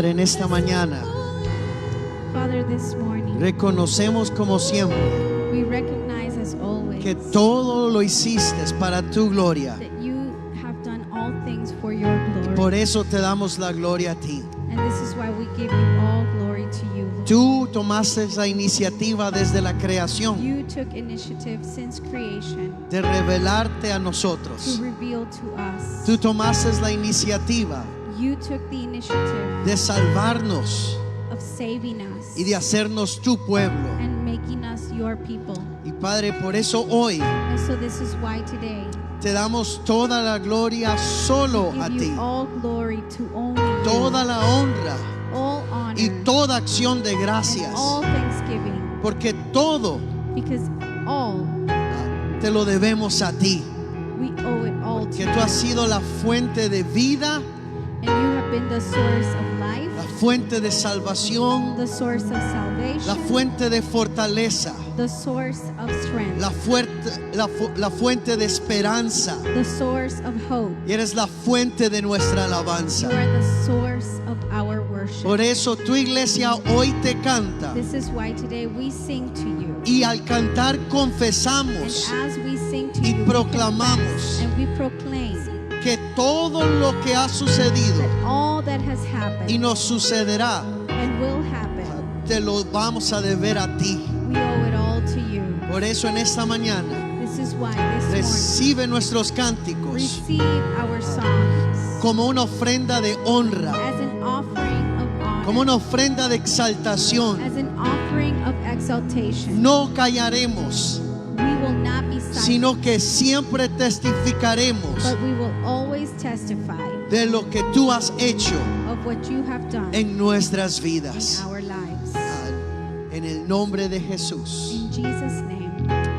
Padre, en esta mañana Father, this morning, reconocemos como siempre we recognize as always que todo lo hiciste para tu gloria. that you have done all things for your glory. Por eso te damos la gloria a ti. And this is why we give you all glory to you, Lord. Tú tomaste la iniciativa desde la creación You took initiative since creation de revelarte a to nosotros. reveal to us. Tú tomaste la iniciativa You took the initiative de salvarnos of saving us y de hacernos tu pueblo. and making us your people. Y Padre, por eso hoy And so this is why today te damos toda la gloria solo a we ti, give you all glory to only toda you, la honra all honor y toda acción de and gracias, all thanksgiving, porque todo because all te lo debemos a ti, we owe it all to que you. tú has sido la fuente de vida, And you have been the source of life, la fuente de salvación, the source of la salvation, fuente de fortaleza, the source of strength, la fuente de esperanza, the source of hope. y eres la fuente de nuestra You alabanza. are the source of our worship. Por eso tu iglesia hoy te canta, This is why today we sing to you. y al cantar And confesamos as we sing to y you, we proclamamos confess and we proclaim que todo lo que ha sucedido that all that has happened y nos sucederá, and will happen, te lo vamos a deber a ti. we owe it all to you. Por eso en esta mañana This is why this morning, recibe nuestros cánticos receive our songs como una ofrenda de honra, as an offering of honor, como una ofrenda de exaltación. as an offering of exaltation. No callaremos, We will not be silent, sino que siempre testificaremos but we will always testify de lo que tú has hecho of what you have done en nuestras in vidas. our lives. En el nombre de Jesús. In Jesus' name,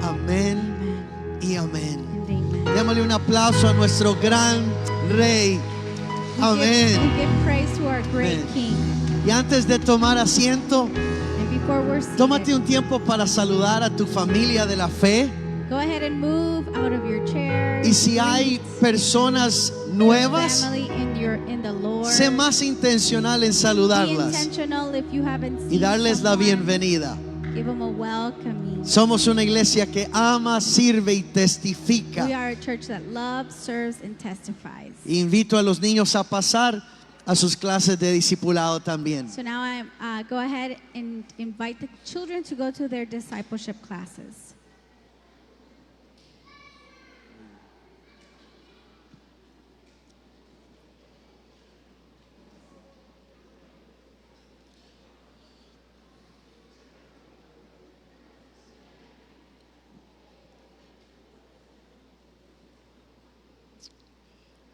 Amén amen y amén. and amen. Démosle un aplauso a nuestro gran Rey. We Amén. give praise to our great Amen. King. Y antes de tomar asiento, And before we're tómate seated, un tiempo para saludar a tu familia de la fe. go ahead and move out of your chair. Y si hay personas nuevas, family in the Lord, sé más intencional en be saludarlas intentional if you haven't y seen darles la someone, bienvenida. give them a welcoming. Somos una iglesia que ama, sirve y testifica. We are a church that loves, serves, and testifies. Invito a los niños a pasar a sus clases de discipulado también. So now I go ahead and invite the children to go to their discipleship classes.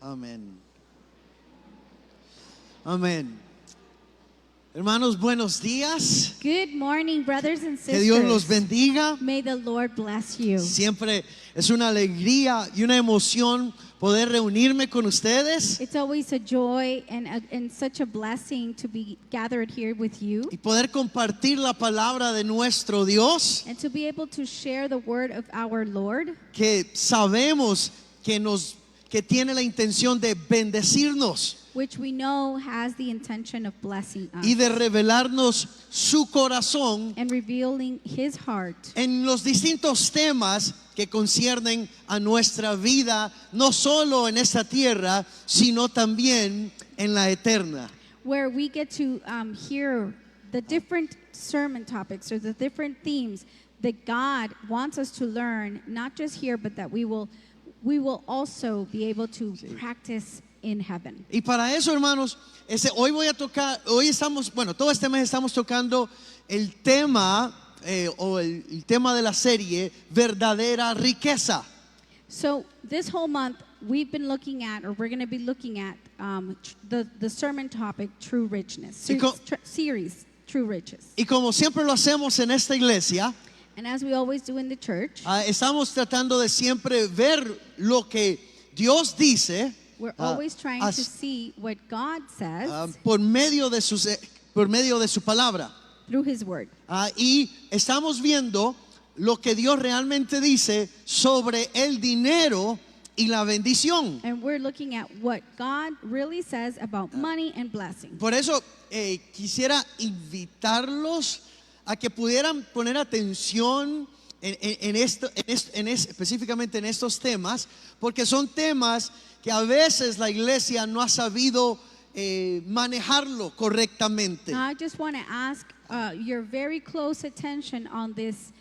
Amén. Amén. Hermanos, buenos días. Good morning, brothers and Que Dios los sisters. bendiga. May the Lord bless you. Siempre es una alegría y una emoción poder reunirme con ustedes It's always a joy and such a blessing to be gathered here with you y poder compartir la palabra de nuestro Dios, and to be able to share the word of our Lord, que sabemos que tiene la intención de bendecirnos which we know has the intention of blessing us y de revelarnos su corazón and revealing his heart en los distintos temas que conciernen a nuestra vida, no solo en esta tierra, sino también en la eterna. where we get to hear the different sermon topics or the different themes that God wants us to learn, not just here, but that we will also be able to practice in heaven. Y para eso, hermanos, hoy estamos, todo este mes estamos tocando el tema el tema de la serie Verdadera Riqueza. So this whole month we've been looking at, or we're going to be looking at the sermon topic, True Richness, series, True Riches. Y como siempre lo hacemos en esta iglesia, And as we always do in the church, estamos tratando de siempre ver lo que Dios dice we're always trying to see what God says por medio de su palabra. through his word. Y estamos viendo lo que Dios realmente dice sobre el dinero y la bendición. And we're looking at what God really says about money and blessing. Por eso quisiera invitarlos a que pudieran poner atención específicamente en estos temas, porque son temas que a veces la iglesia no ha sabido manejarlo correctamente. Now, I just want to ask your very close attention on this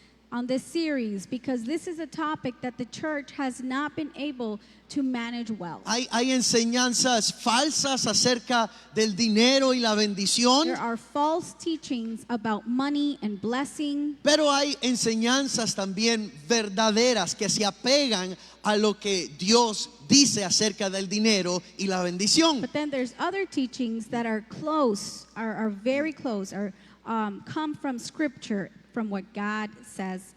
series, because this is a topic that the church has not been able to manage well. Hay enseñanzas falsas acerca del dinero y la bendición, There are false teachings about money and blessing, pero hay enseñanzas también verdaderas que se apegan a lo que Dios dice acerca del dinero y la bendición. but then there's other teachings that are close, are very close, or come from Scripture, from what God says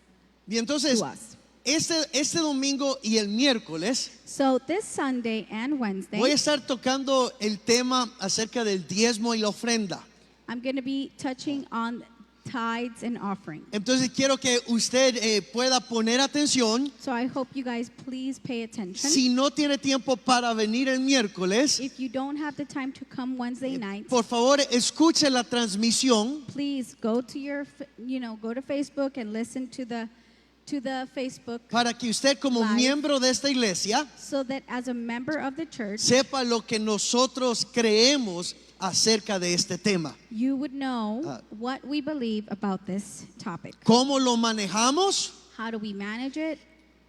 Y entonces, to us. este domingo y el miércoles So this Sunday and Wednesday, voy a estar tocando el tema acerca del diezmo y la ofrenda. I'm going to be touching on tithes and offering. Entonces quiero que usted pueda poner atención. So I hope you guys please pay attention. Si no tiene tiempo para venir el miércoles, If you don't have the time to come Wednesday night, por favor escuche la transmisión please go to go to Facebook and listen to the Facebook, para que usted como Live. miembro de esta iglesia so that as a member of the church, sepa lo que nosotros creemos acerca de este tema. you would know what we believe about this topic. ¿Cómo lo manejamos? How do we manage it?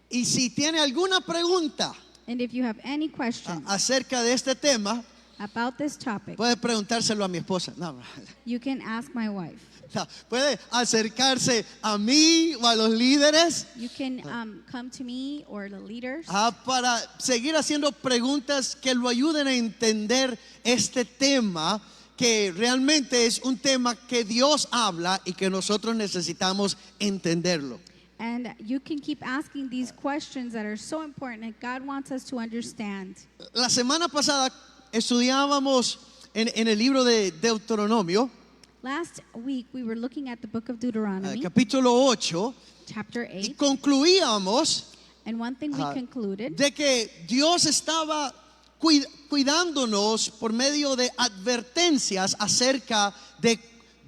Y si tiene alguna pregunta And if you have any questions acerca de este tema, about this topic, puede preguntárselo a mi esposa. No, you can ask my wife. no, puede acercarse a mí o a los líderes You can come to me or the leaders para seguir haciendo preguntas que lo ayuden a entender este tema, que realmente es un tema que Dios habla y que nosotros necesitamos entenderlo. and you can keep asking these questions that are so important that God wants us to understand. La semana pasada estudiábamos en el libro de Deuteronomio, Last week we were looking at the book of Deuteronomy, capítulo 8, chapter y 8, concluíamos and one thing we concluded de que Dios estaba cuidándonos por medio de advertencias acerca de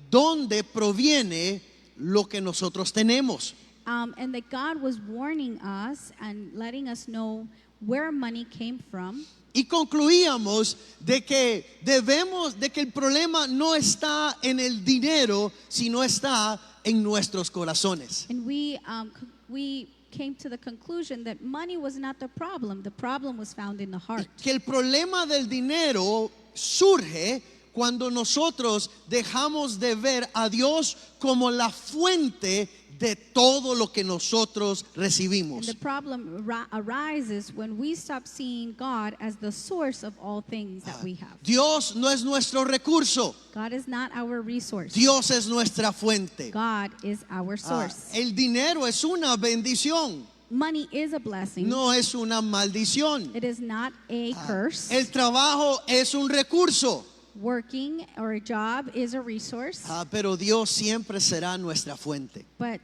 dónde proviene lo que nosotros tenemos. and that God was warning us and letting us know where money came from. Y concluíamos de que el problema no está en el dinero, sino está en nuestros corazones. And we came to the conclusion that money was not the problem. The problem was found in the heart. Que el problema del dinero surge cuando nosotros dejamos de ver a Dios como la fuente de todo lo que nosotros And recibimos. the problem arises when we stop seeing God as the source of all things that we have. Dios no es nuestro recurso, God is not our resource. Dios es nuestra fuente. God is our source. El dinero es una bendición, Money is a blessing. no es una maldición. It is not a curse. El trabajo es un recurso, Working or a job is a resource, pero Dios siempre será nuestra fuente. but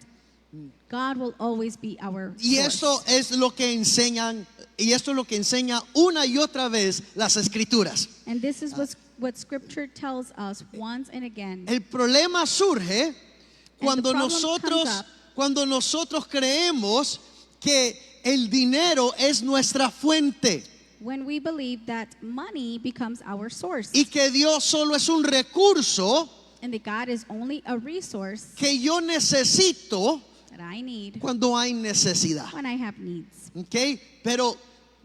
God will always be our Y source. esto es lo que enseñan, y esto es lo que enseña una y otra vez las escrituras. And this is what Scripture tells us once and again. El problema surge cuando problem comes up cuando nosotros creemos que el dinero es nuestra fuente When we believe that money becomes our source y que Dios solo es un recurso and that God is only a resource que yo necesito that I need cuando hay necesidad. when I have needs. ¿Ok? Pero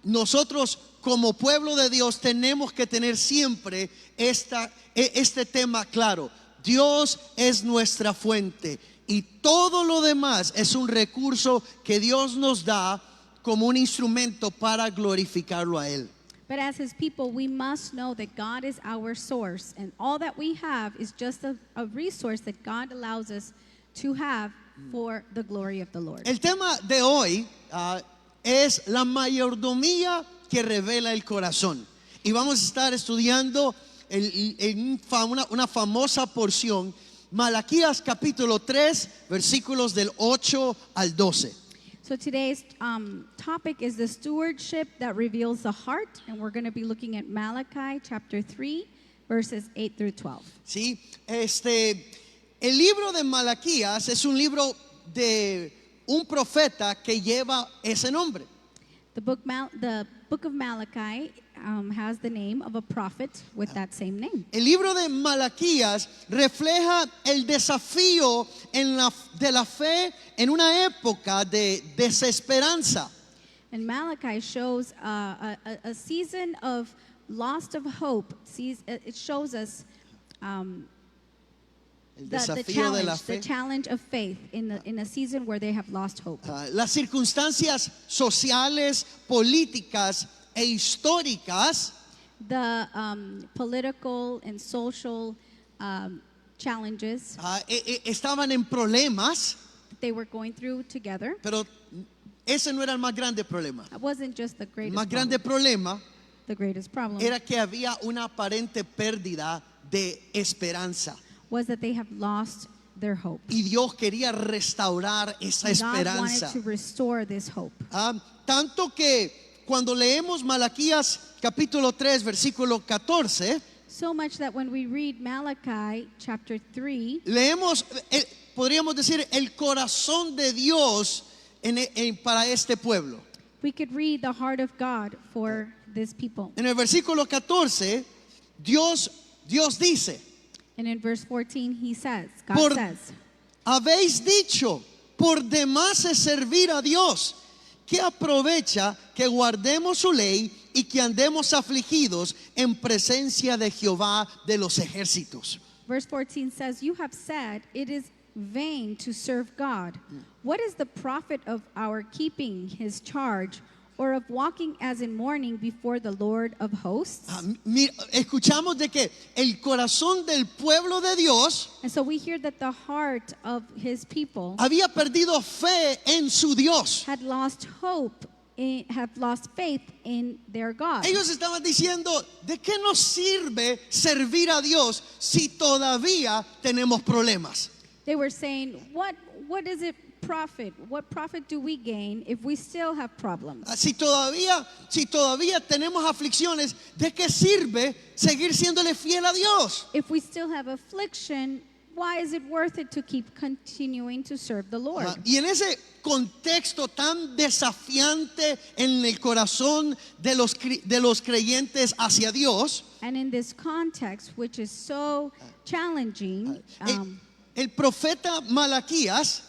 nosotros como pueblo de Dios tenemos que tener siempre este tema claro. Dios es nuestra fuente y todo lo demás es un recurso que Dios nos da como un instrumento para glorificarlo a Él. But as His people, we must know that God is our source, and all that we have is just a resource that God allows us to have for the glory of the Lord. El tema de hoy es la mayordomía que revela el corazón. Y vamos a estar estudiando una famosa porción, Malaquías capítulo 3, versículos del 8 al 12. So today's topic is the stewardship that reveals the heart, and we're going to be looking at Malachi chapter 3, verses 8 through 12. ¿Sí? El libro de Malaquías es un libro de un profeta que lleva ese nombre. The book of Malachi has the name of a prophet with that same name. El libro de Malaquías refleja el desafío de la fe en una época de desesperanza. And Malachi shows a season of loss of hope. It shows us El the desafío de la fe. challenge of faith in a season where they have lost hope. Las circunstancias sociales, políticas e históricas The political and social challenges estaban en problemas, that they were going through together. pero ese no era el más grande problema. It wasn't just the El greatest más grande problem. problema The greatest problem era que había una aparente pérdida de esperanza. was that they have lost their hope. Y Dios quería restaurar esa God esperanza. wanted to restore this hope. Tanto que cuando leemos Malaquías capítulo 3 versículo 14, So much that when we read Malachi chapter 3, leemos, podríamos decir, el corazón de Dios para este pueblo. we could read the heart of God for this people. En el versículo 14, Dios dice, And in verse 14 he says, Por- God says, habéis dicho, por demás es servir a Dios, que aprovecha que guardemos su ley y que andemos afligidos en presencia de Jehová de los ejércitos. verse 14 says, you have said it is vain to serve God. What is the profit of our keeping his charge, or of walking as in mourning before the Lord of hosts? Escuchamos de que el corazón del pueblo de Dios And so we hear that the heart of his people había perdido fe en su Dios. had lost hope, had lost faith in their God. Ellos estaban diciendo, ¿de qué nos sirve servir a Dios si todavía tenemos problemas? They were saying, what does it profit? What profit do we gain if we still have problems? Si todavía tenemos aflicciones, ¿de qué sirve seguir siéndole fiel a Dios? If we still have affliction, why is it worth it to keep continuing to serve the Lord? Y en ese contexto tan desafiante en el corazón de los creyentes hacia Dios, And in this context, which is so challenging, el profeta Malaquías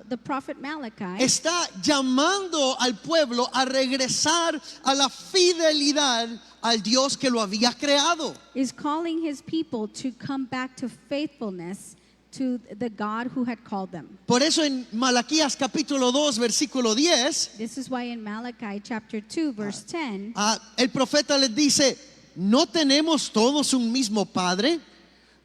the prophet Malachi está llamando al pueblo a regresar a la fidelidad al Dios que lo había creado. is calling his people to come back to faithfulness to the God who had called them. Por eso en Malaquías capítulo 2 versículo 10, This is why in Malachi chapter 2 verse 10, el profeta les dice, ¿no tenemos todos un mismo Padre?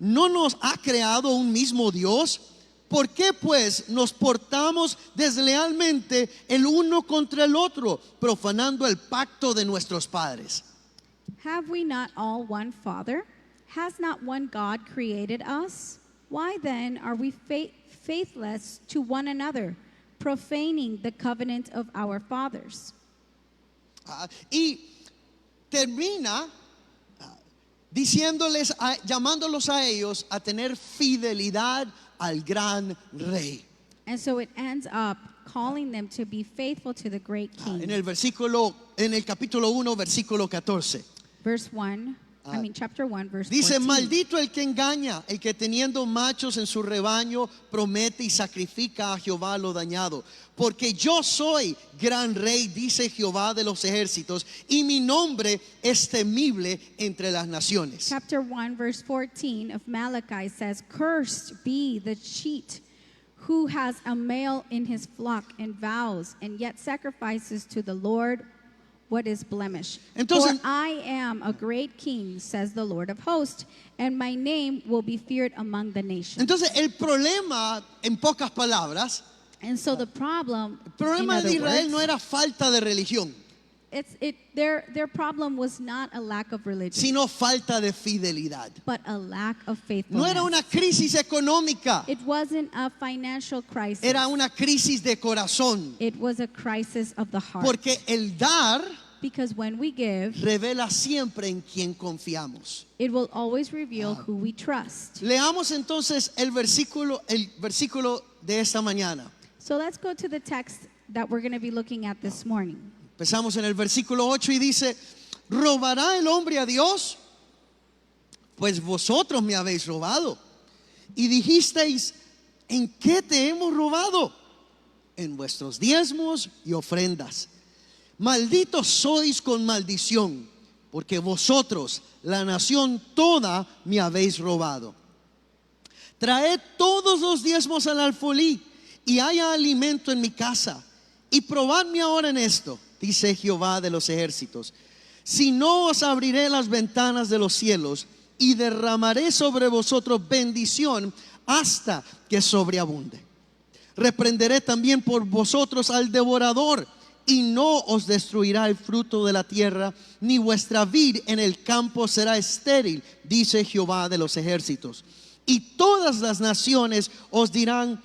¿No nos ha creado un mismo Dios? ¿Por qué pues nos portamos deslealmente el uno contra el otro, profanando el pacto de nuestros padres? have we not all one Father? Has not one God created us? Why then are we faithless to one another, profaning the covenant of our fathers? Y termina diciéndoles, llamándolos a ellos a tener fidelidad al gran rey. And so it ends up calling them to be faithful to the great king. En el capítulo 1, versículo 14. Chapter 1, verse 14. Dice, maldito el que engaña, el que teniendo machos en su rebaño promete y sacrifica a Jehová lo dañado. Porque yo soy gran rey, dice Jehová de los ejércitos, y mi nombre es temible entre las naciones. Chapter 1, verse 14 of Malachi says, cursed be the cheat who has a male in his flock and vows, and yet sacrifices to the Lord what is blemish. Entonces, for I am a great king, says the Lord of hosts, and my name will be feared among the nations. Entonces el problema, en pocas palabras, And so the problem, el problema in de other Israel words, no era falta de religión. their problem was not a lack of religion, sino falta de fidelidad. but a lack of No faithfulness. era una crisis económica, It wasn't a financial crisis. era una crisis de corazón. It was a crisis of the heart. Porque el dar Because when we give, revela siempre en quien confiamos. it will always reveal who we trust. Leamos entonces el versículo de esta mañana. So let's go to the text that we're going to be looking at this morning. Empezamos en el versículo 8 y dice, ¿robará el hombre a Dios? Pues vosotros me habéis robado. Y dijisteis, ¿en qué te hemos robado? En vuestros diezmos y ofrendas. Malditos sois con maldición, porque vosotros, la nación toda, me habéis robado. Traed todos los diezmos al alfolí, y haya alimento en mi casa. Y probadme ahora en esto, dice Jehová de los ejércitos, si no os abriré las ventanas de los cielos y derramaré sobre vosotros bendición hasta que sobreabunde. Reprenderé también por vosotros al devorador y no os destruirá el fruto de la tierra, ni vuestra vid en el campo será estéril, dice Jehová de los ejércitos. Y todas las naciones os dirán,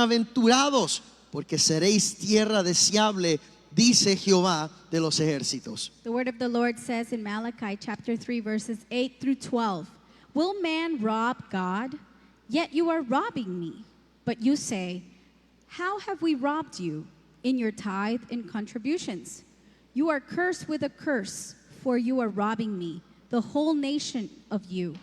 bienaventurados, porque seréis tierra deseable, dice Jehová de los ejércitos. The word of the Lord says in Malachi chapter 3 verses 8 through 12, will man rob God? Yet you are robbing me. But you say, how have we robbed you? In your tithe and contributions. You are cursed with a curse, for you are robbing me, the whole nation of you.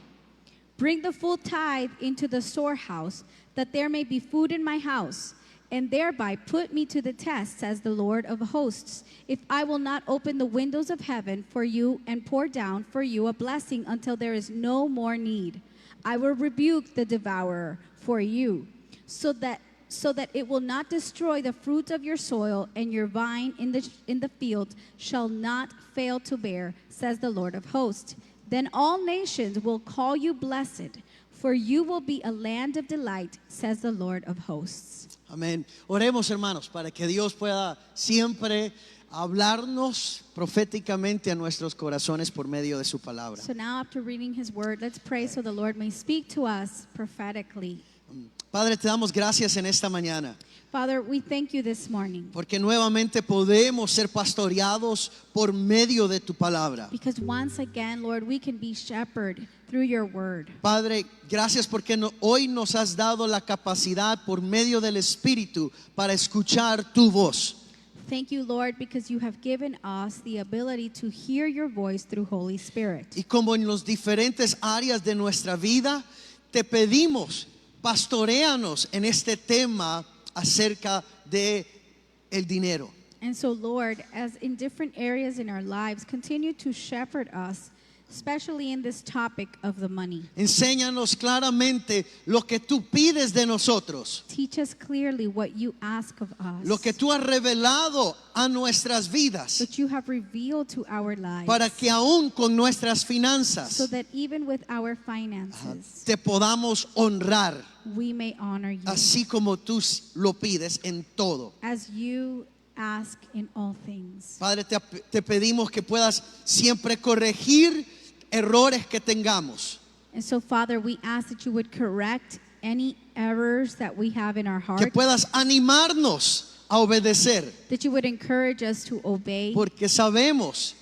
Bring the full tithe into the storehouse, that there may be food in my house, and thereby put me to the test, says the Lord of hosts, if I will not open the windows of heaven for you and pour down for you a blessing until there is no more need. I will rebuke the devourer for you, so that it will not destroy the fruit of your soil, and your vine in the field shall not fail to bear, says the Lord of hosts. Then all nations will call you blessed, for you will be a land of delight, says the Lord of hosts. Amén. Oremos, hermanos, para que Dios pueda siempre hablarnos proféticamente a nuestros corazones por medio de su palabra. So now after reading his word, let's pray so the Lord may speak to us prophetically. Padre, te damos gracias en esta mañana, Father, we thank you this morning porque nuevamente podemos ser pastoreados por medio de tu palabra. because once again, Lord, we can be shepherded through your word. Padre, gracias porque hoy nos has dado la capacidad por medio del Espíritu para escuchar tu voz. Thank you, Lord, because you have given us the ability to hear your voice through Holy Spirit. Y como en las diferentes áreas de nuestra vida, te pedimos, pastoréanos en este tema acerca de el dinero. And so, Lord, as in different areas in our lives, continue to shepherd us, especially in this topic of the money. Enséñanos claramente lo que tú pides de nosotros, Teach us clearly what you ask of us, lo que tú has revelado a nuestras vidas, what you have revealed to our lives, para que aún con nuestras so finanzas that even with our finances, te podamos honrar, we may honor you así como tú lo pides en todo. as you ask in all things. Padre, te pedimos que puedas siempre corregir errores que tengamos, And so, Father, we ask that you would correct any errors that we have in our que heart, puedas animarnos a obedecer, that you would encourage us to obey, porque sabemos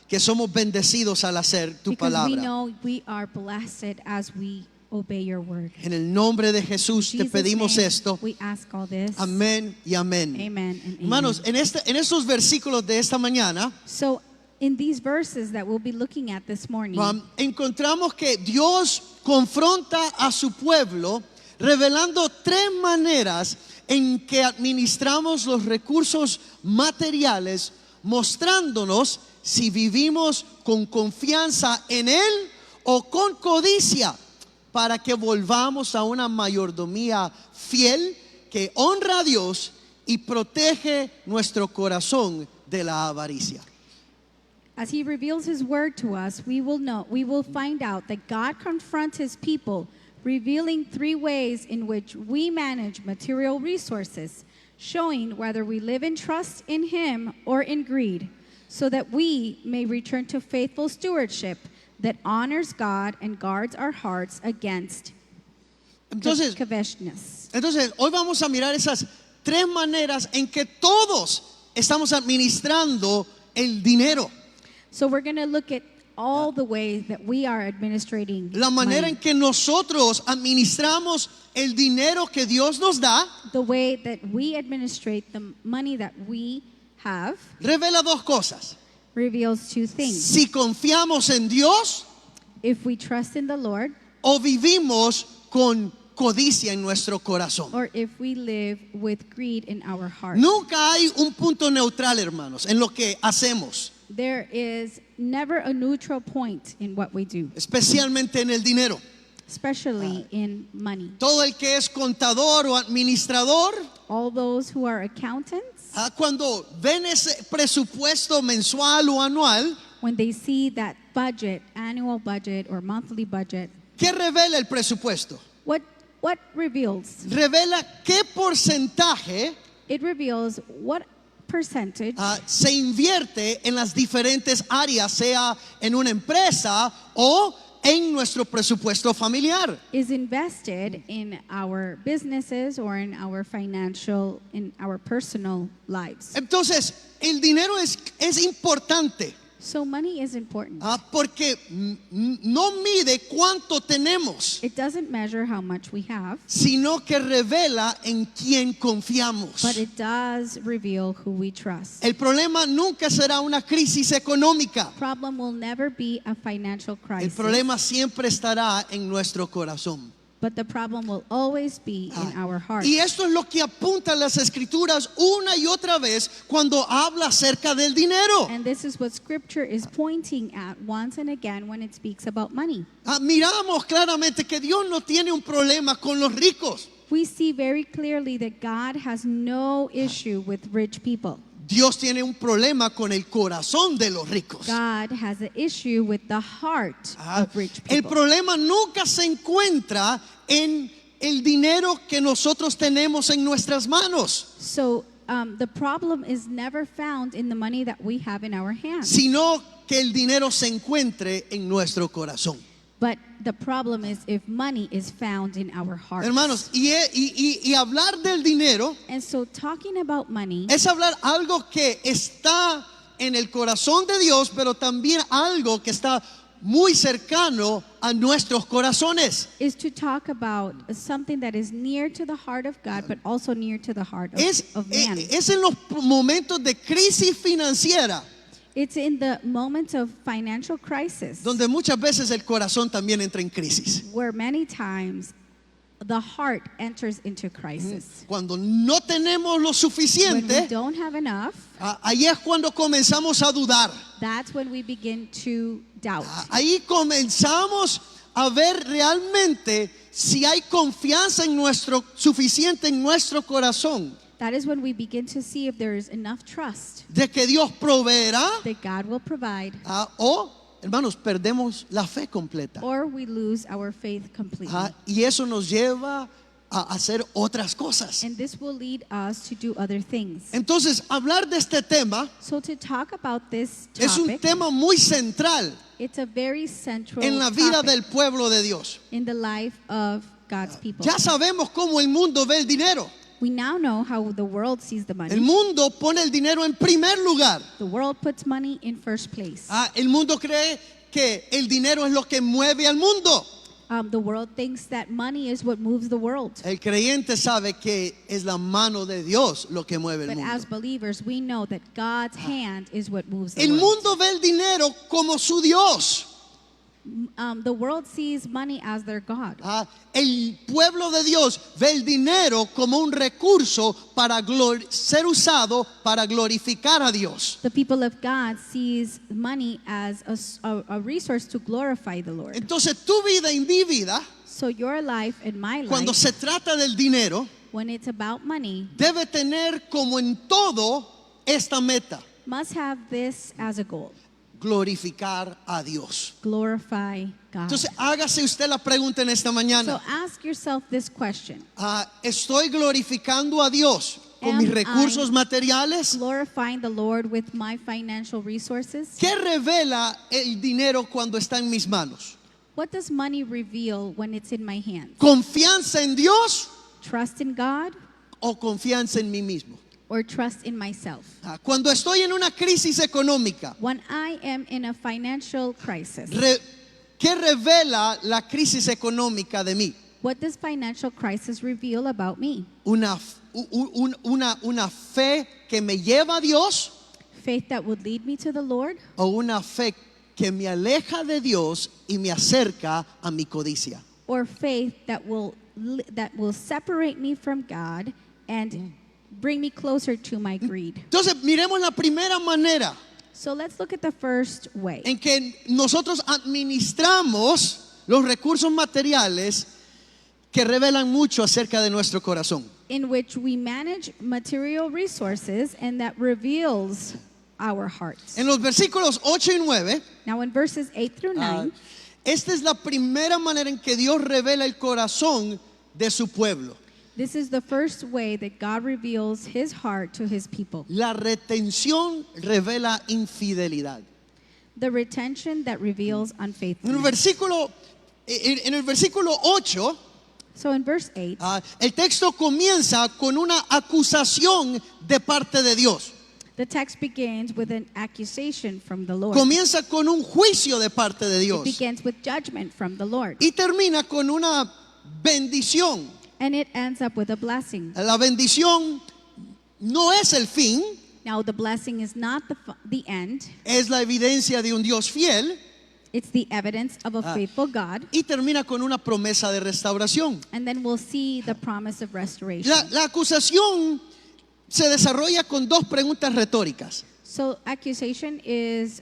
que somos bendecidos al hacer tu because we palabra. know we are blessed as we obey your word. En el nombre de Jesús In te Jesus' pedimos name, esto. we ask all this. Amén y amén. Amen and amen. Hermanos, en estos versículos de esta mañana So, in these verses that we'll be looking at this morning, encontramos que Dios confronta a su pueblo revelando tres maneras en que administramos los recursos materiales, mostrándonos si vivimos con confianza en Él o con codicia, para que volvamos a una mayordomía fiel que honra a Dios y protege nuestro corazón de la avaricia. as he reveals his word to us, we will find out that God confronts his people, revealing three ways in which we manage material resources, showing whether we live in trust in him or in greed. so that we may return to faithful stewardship that honors God and guards our hearts against Entonces, covetousness. hoy vamos a mirar esas tres maneras en que todos estamos administrando el dinero. So we're going to look at all the ways that we are administrating La manera money. en que nosotros administramos el dinero que Dios nos da The way that we administrate the money that we have revela dos cosas. reveals two things. Si confiamos en Dios If we trust in the Lord, o vivimos con codicia en nuestro corazón. or if we live with greed in our heart. Nunca hay un punto neutral, hermanos, en lo que hacemos, There is never a neutral point in what we do, especialmente en el dinero. especially in money. Todo el que es contador o administrador, All those who are accountants, cuando ven ese presupuesto mensual o anual, when they see that budget, annual budget or monthly budget, ¿qué revela el presupuesto? what reveals? Revela qué porcentaje It reveals what percentage se invierte en las diferentes áreas, sea en una empresa o en nuestro presupuesto familiar. is invested in our businesses or in our financial, in our personal lives. Entonces, el dinero es importante So money is important. porque no mide cuánto tenemos, It doesn't measure how much we have, sino que revela en quién confiamos. but it does reveal who we trust. El problema nunca será una crisis económica. Problem will never be a financial El crisis, problema siempre estará en nuestro corazón. but the problem will always be in our heart. Y esto es lo que apuntan las escrituras una y otra vez cuando habla acerca del dinero. And this is what scripture is pointing at once and again when it speaks about money. Miramos claramente que Dios no tiene un problema con los ricos. We see very clearly that God has no issue with rich people. Dios tiene un problema con el corazón de los ricos. God has an issue with the heart of rich El people. problema nunca se encuentra en el dinero que nosotros tenemos en nuestras manos, So the problem is never found in the money that we have in our hands, sino que el dinero se encuentre en nuestro corazón. but the problem is if money is found in our hearts. Hermanos, y hablar del dinero And so talking about money es hablar algo que está en el corazón de Dios, pero también algo que está muy cercano a nuestros corazones. is to talk about something that is near to the heart of God, but also near to the heart of man. Es en los momentos de crisis financiera It's in the moments of financial crisis donde muchas veces el corazón también entra en crisis. where many times the heart enters into crisis. Cuando no tenemos lo When we suficiente, don't have enough, ahí es cuando comenzamos a dudar. that's when we begin to doubt. Ahí comenzamos a ver realmente si hay confianza suficiente en nuestro corazón That is when we begin to see if there is enough trust de que Dios proveerá that God will provide, o, hermanos, perdemos la fe completa. or we lose our faith completely. Y eso nos lleva a hacer otras cosas. And this will lead us to do other things. Entonces, hablar de este tema So to talk about this es un topic, tema muy central it's a very central en la vida topic del pueblo de Dios. in the life of God's people. Ya sabemos cómo el mundo ve el dinero. We now know how the world sees the El money. mundo pone el dinero en primer lugar. The world puts money in first place. El mundo cree que el dinero es lo que mueve al mundo. The world thinks that money is what moves the world. El creyente sabe que es la mano de Dios lo que mueve el But as mundo. believers, we know that God's hand is what moves the El world. mundo ve el dinero como su Dios. The world sees money as their God. El pueblo de Dios ve el dinero como un recurso para ser usado para glorificar a Dios. The people of God sees money as a resource to glorify the Lord. Entonces tu vida y mi vida, So your life and my cuando life, se trata del dinero, when it's about money, debe tener como en todo esta meta: must have this as a goal: glorificar a Dios. glorify God. Entonces hágase usted la pregunta en esta So mañana: ask yourself this question: ¿estoy glorificando a Dios? con Am mis recursos I materiales? glorifying the Lord with my financial resources? ¿Qué revela el dinero cuando está en mis manos? What does money reveal when it's in my hands? ¿Confianza en Dios Trust in God o confianza en mí mismo? or trust in myself? Cuando estoy en una crisis económica, When I am in a financial crisis, ¿qué revela la crisis económica de mí? what does financial crisis reveal about me? Una fe que me lleva a Dios Faith that would lead me to the Lord, o una fe que me aleja de Dios y me acerca a mi codicia. or faith that will separate me from God and bring me closer to my greed? Entonces, miremos la primera manera So let's look at the first way en que nosotros administramos los recursos materiales que revelan mucho acerca de nuestro corazón. in which we manage material resources, and that reveals our hearts. En los versículos 8 y 9, Now in verses 8 through 9, esta es la primera manera en que Dios revela el corazón de su pueblo. this is the first way that God reveals his heart to his people. La retención revela infidelidad. The retention that reveals En el unfaithfulness. versículo 8, So in verse 8, el texto comienza con una acusación de parte de Dios. the text begins with an accusation from the Lord. Comienza con un juicio de parte de It Dios. begins with judgment from the Lord. Y termina con una bendición. And it ends up with a blessing. La bendición no es el fin, Now the blessing is not the end. es la evidencia de un Dios fiel. It's the evidence of a faithful God. Y termina con una promesa de restauración. And then we'll see the promise of restoration. La acusación se desarrolla con dos preguntas retóricas. So accusation is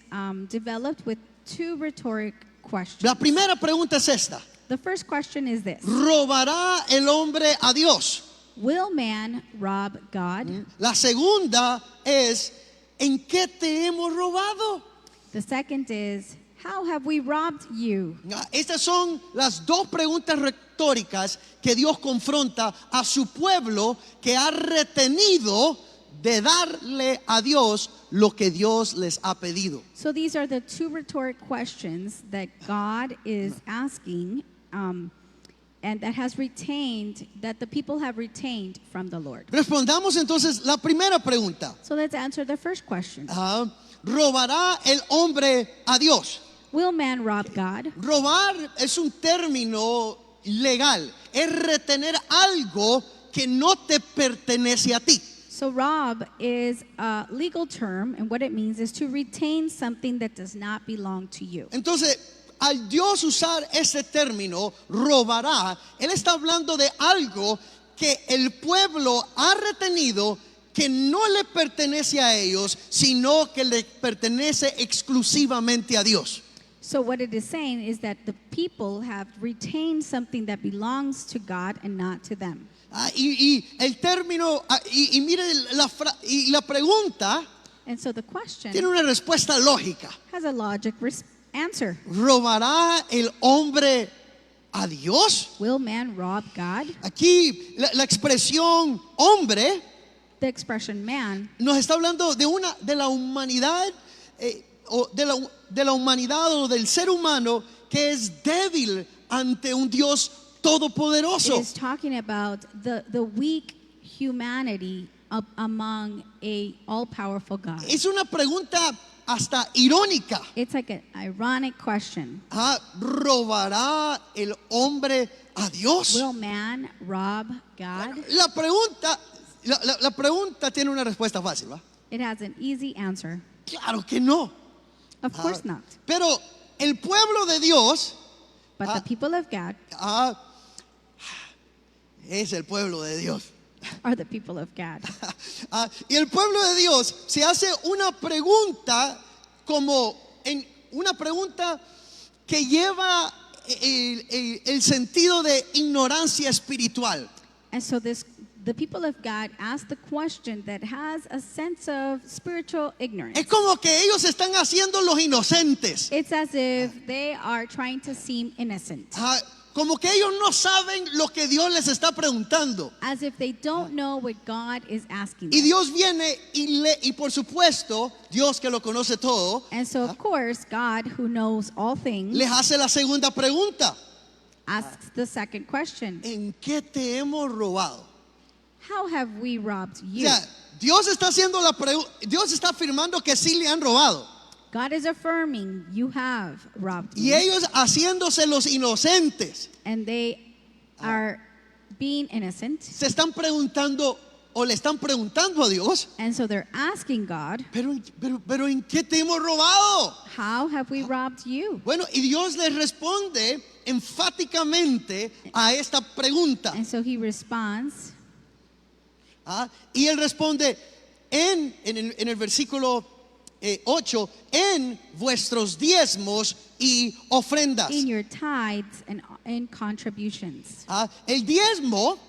developed with two rhetoric questions. La primera pregunta es esta: The first question is this: ¿robará el hombre a Dios? will man rob God? La segunda es: ¿en qué te hemos robado? The second is, how have we robbed you? Estas son las dos preguntas retóricas que Dios confronta a su pueblo que ha retenido de darle a Dios lo que Dios les ha pedido. So these are the two rhetoric questions that God is asking, and that the people have retained from the Lord. Respondamos entonces la primera pregunta. So let's answer the first question. ¿Robará el hombre a Dios? Will man rob God? Robar es un término legal, es retener algo que no te pertenece a ti. So rob is a legal term, and what it means is to retain something that does not belong to you. Entonces, al Dios usar ese término, robará, Él está hablando de algo que el pueblo ha retenido que no le pertenece a ellos, sino que le pertenece exclusivamente a Dios. So what it is saying is that the people have retained something that belongs to God and not to them. Y el término, y mire la pregunta And so the question tiene una respuesta lógica. has a logic answer. ¿Robará el hombre a Dios? Will man rob God? Aquí la expresión hombre The expression man nos está hablando de la humanidad, o de la humanidad o del ser humano que es débil ante un Dios todopoderoso. is talking about the weak humanity among a all-powerful God. Es una pregunta hasta irónica. It's like an ironic question. ¿Robará el hombre a Dios? Will man rob God? La pregunta tiene una respuesta fácil, ¿va? It has an easy answer. Claro que no. Of course not. Pero el pueblo de Dios But the people of God es el pueblo de Dios. are the people of God. Y el pueblo de Dios se hace una pregunta una pregunta que lleva el sentido de ignorancia espiritual. And so the people of God ask the question that has a sense of spiritual ignorance. Es como que ellos están haciendo los inocentes. It's as if they are trying to seem innocent. como que ellos no saben lo que Dios les está preguntando. as if they don't know what God is asking Y them. Dios viene y por supuesto, Dios que lo conoce todo, And so, of course, God, who knows all things, les hace la segunda pregunta. asks the second question. ¿En qué te hemos robado? How have we robbed O you? sea, Dios está haciendo Dios está afirmando que sí le han robado. God is affirming, you have robbed Y me. ellos haciéndose los inocentes, And they are being innocent. se están preguntando o le están preguntando a Dios, And so they're asking God, pero ¿en qué te hemos robado? how have we robbed you? Bueno, y Dios les responde enfáticamente a esta pregunta. And so he responds, Y él responde en el versículo 8, en vuestros diezmos y ofrendas. in your tithes and in contributions. El diezmo,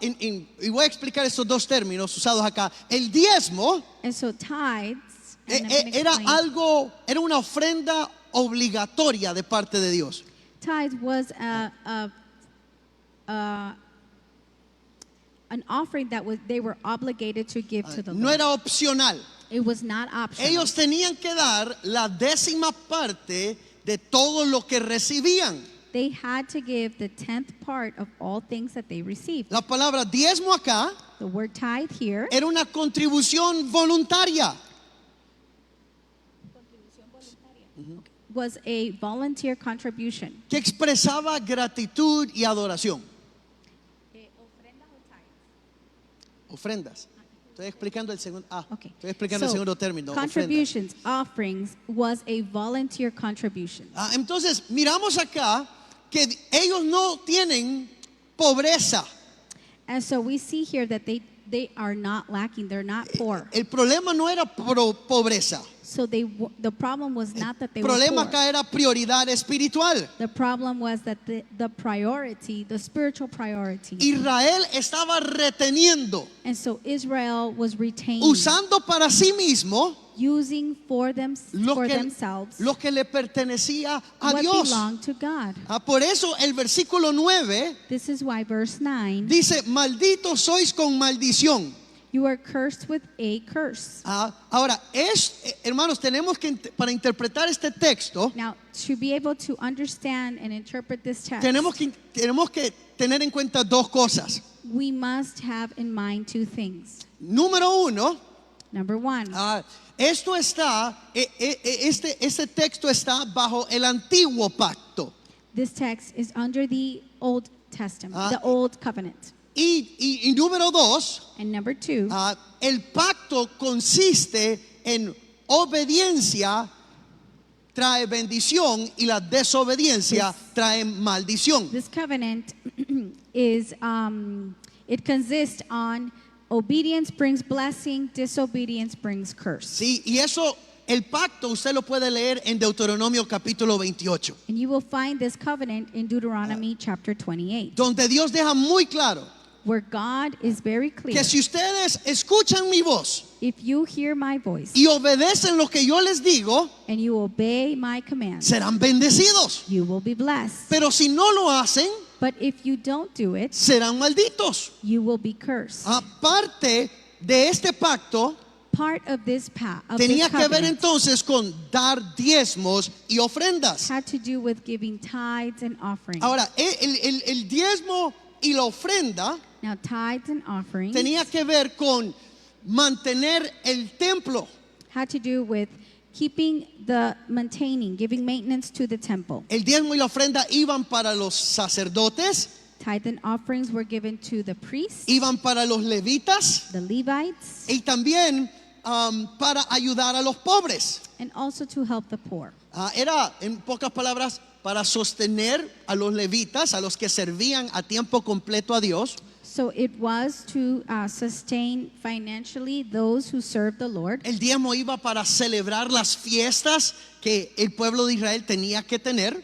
y voy a explicar estos dos términos usados acá. El diezmo And so tithes, and I'm gonna era explain. era una ofrenda obligatoria de parte de Dios. Tithes was an offering that they were obligated to give to the No Lord. era opcional. It was not optional. Ellos tenían que dar la 10ª parte de todo lo que recibían. They had to give the 10th part of all things that they received. La palabra diezmo acá The word tithe here era una contribución voluntaria. was a volunteer contribution. Que expresaba gratitud y adoración. Ofrendas. Estoy explicando el segundo. Okay. Estoy explicando el So, segundo término. Ofrendas. contributions, offerings was a volunteer contribution. Entonces miramos acá que ellos no tienen pobreza. And so we see here that they are not lacking, they're not poor. El problema no era pobreza. So the problem was not that they El were problema poor. acá era prioridad espiritual. The problem was that the priority, the spiritual priority. Israel estaba reteniendo, And so Israel was retaining, usando para sí mismo using for themselves lo que le pertenecía a what Dios. belonged to God. Por eso el versículo 9 This is why verse 9, dice, malditos sois con maldición. you are cursed with a curse. Ahora, hermanos, tenemos que, para interpretar este texto, Now, to be able to understand and interpret this text, tenemos que tener en cuenta dos cosas. we must have in mind two things. Número uno, Number one, esto está, este texto está bajo el antiguo pacto. this text is under the Old Testament, the Old Covenant. Y número dos, And number two, el pacto consiste en obediencia trae bendición y la desobediencia trae maldición. this covenant is, it consists on obedience brings blessing, disobedience brings curse. Sí, y eso, el pacto usted lo puede leer en Deuteronomio capítulo 28, And you will find this covenant in Deuteronomy chapter 28, donde Dios deja muy claro where God is very clear. que si ustedes escuchan mi voz If you hear my voice y obedecen lo que yo les digo, and you obey my commands, serán bendecidos. you will be blessed. Pero si no lo hacen, But if you don't do it, serán malditos. you will be cursed. Aparte de este pacto, Part of this tenía que ver covenant entonces con dar diezmos y ofrendas. had to do with giving tithes and offerings. Ahora, el diezmo y la ofrenda Now, tithes and offerings tenía que ver con mantener el templo. had to do with maintaining, giving maintenance to the temple. El diezmo y la ofrenda iban para los sacerdotes, Tithe and offerings were given to the priests, iban para los levitas the Levites, y también para ayudar a los pobres. and also to help the poor. Era, en pocas palabras, para sostener a los levitas, a los que servían a tiempo completo a Dios. So it was to sustain financially those who served the Lord. El diezmo iba para celebrar las fiestas que el pueblo de Israel tenía que tener.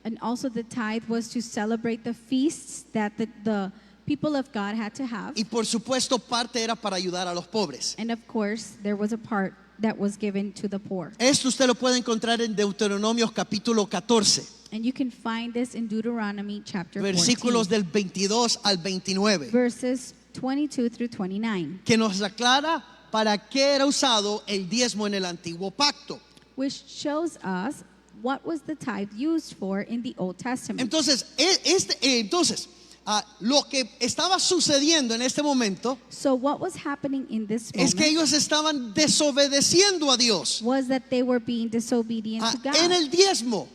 And also the tithe was to celebrate the feasts that the people of God had to have. Y por supuesto parte era para ayudar a los pobres. And of course, there was a part that was given to the poor. Esto usted lo puede encontrar en Deuteronomio capítulo 14. And you can find this in Deuteronomy chapter 14, versículos del 22 al 29, verses 22 through 29, que nos aclara para qué era usado el diezmo en el antiguo pacto. which shows us what was the tithe used for in the Old Testament. Entonces, lo que estaba sucediendo en este momento So what was happening in this es que moment ellos estaban desobedeciendo a Dios was that they were being disobedient to en God el diezmo,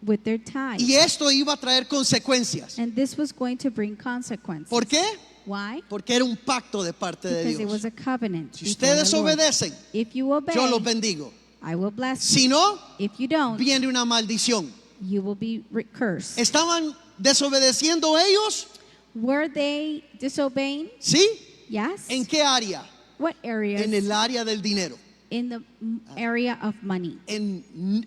with their tithe. y esto iba a traer consecuencias. And this was going to bring consequences. ¿Por qué? Why? Porque era un pacto de parte de Because it Dios. was a covenant. Si before ustedes the Lord. obedecen, If you obey, yo los bendigo. I will bless you. Si no, If you don't, viene una maldición. you will be cursed. ¿Estaban desobedeciendo ellos? Were they disobeying? ¿Sí? Yes. ¿En qué área? What areas? En el área del dinero. In the area of money.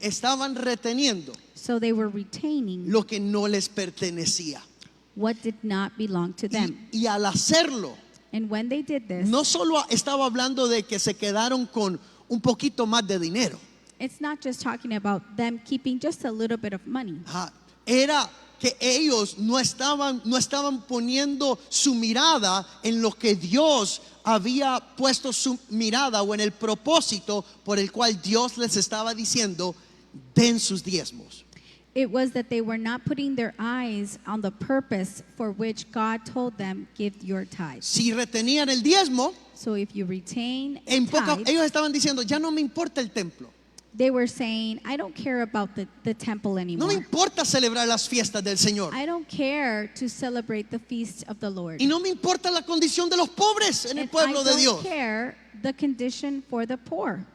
Estaban reteniendo So they were retaining lo que no les pertenecía. what did not belong to them. Y al hacerlo, And when they did this, no solo estaba hablando de que se quedaron con un poquito más de dinero. it's not just talking about them keeping just a little bit of money. Era que ellos no estaban poniendo su mirada en lo que Dios había puesto su mirada, o en el propósito por el cual Dios les estaba diciendo: den sus diezmos. It was that they were not putting their eyes on the purpose for which God told them, give your tithe. Si retenían el diezmo, So if you retain en poca, tithe, ellos estaban diciendo: ya no me importa el templo, they were saying, I don't care about the temple no anymore. me importa celebrar las fiestas del Señor, I don't care to celebrate the feast of the Lord. y no me importa la condición de los pobres en el And pueblo I de don't Dios. care the condition for the poor.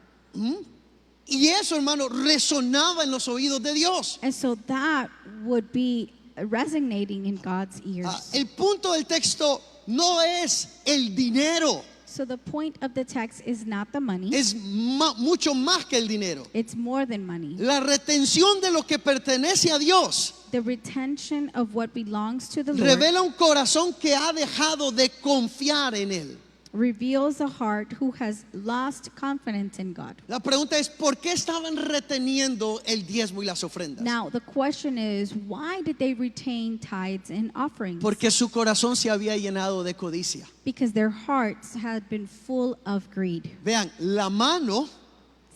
Y eso, hermano, resonaba en los oídos de Dios. And so that would be resonating in God's ears. El punto del texto no es el dinero, So the point of the text is not the money. es mucho más que el dinero. It's more than money. La retención de lo que pertenece a Dios The retention of what belongs to the Lord revela un corazón que ha dejado de confiar en Él. reveals a heart who has lost confidence in God. La pregunta es: ¿por qué estaban reteniendo el diezmo y las ofrendas? Now, the question is, why did they retain tithes and offerings? Porque su corazón se había llenado de codicia. Because their hearts had been full of greed. Vean, la mano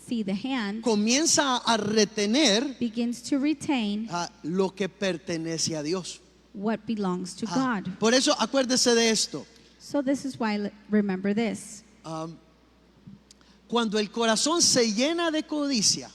See, the hand comienza a retener begins to retain lo que pertenece a Dios. what belongs to God. Por eso acuérdese de esto. So this is why, remember this. Cuando el corazón se llena de codicia,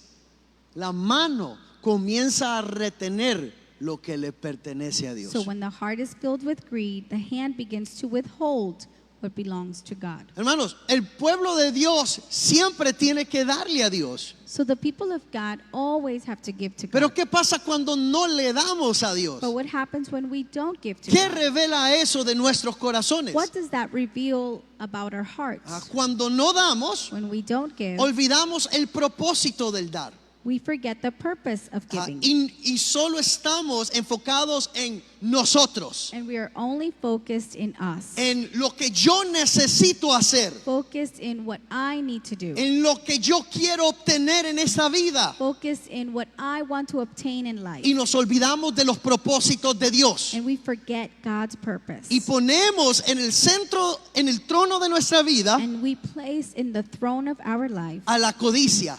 la mano comienza a retener lo que le pertenece a Dios. So when the heart is filled with greed, the hand begins to withhold what belongs to God. Hermanos, el pueblo de Dios siempre tiene que darle a Dios. So the people of God always have to give to Pero God. ¿qué pasa cuando no le damos a Dios? But what happens when we don't give to ¿Qué God? revela eso de nuestros corazones? What does that reveal about our hearts? Cuando no damos, When we don't give, olvidamos el propósito del dar. we forget the purpose of giving. Y solo estamos enfocados en nosotros, And we are only focused in us. en lo que yo necesito hacer, Focused in what I need to do. en lo que yo quiero obtener en esta vida, Focused in what I want to obtain in life. y nos olvidamos de los propósitos de Dios, And we forget God's purpose. y ponemos en el centro, en el trono de nuestra vida, And we place in the throne of our life, a la codicia,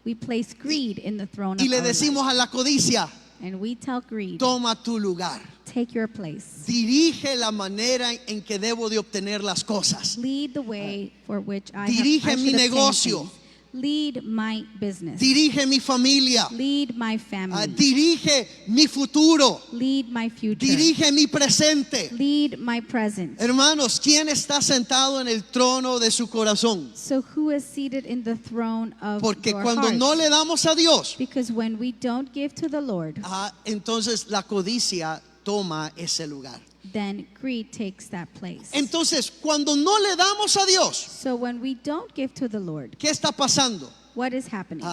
we place greed in the throne y of le our decimos life. a la codicia: And we tell greed, toma tu lugar, take your place. dirige la manera en que debo de obtener las cosas, Lead the way for which I dirige should mi obtain negocio. things. Lead my business. dirige mi familia, Lead my family. dirige mi futuro, Lead my future. dirige mi presente. Lead my present. Hermanos, ¿quién está sentado en el trono de su corazón? So who is seated in the throne of Porque your cuando heart? no le damos a Dios, Because when we don't give to the Lord, entonces la codicia toma ese lugar. then greed takes that place. Entonces, cuando no le damos a Dios, So when we don't give to the Lord, ¿qué está pasando? what is happening?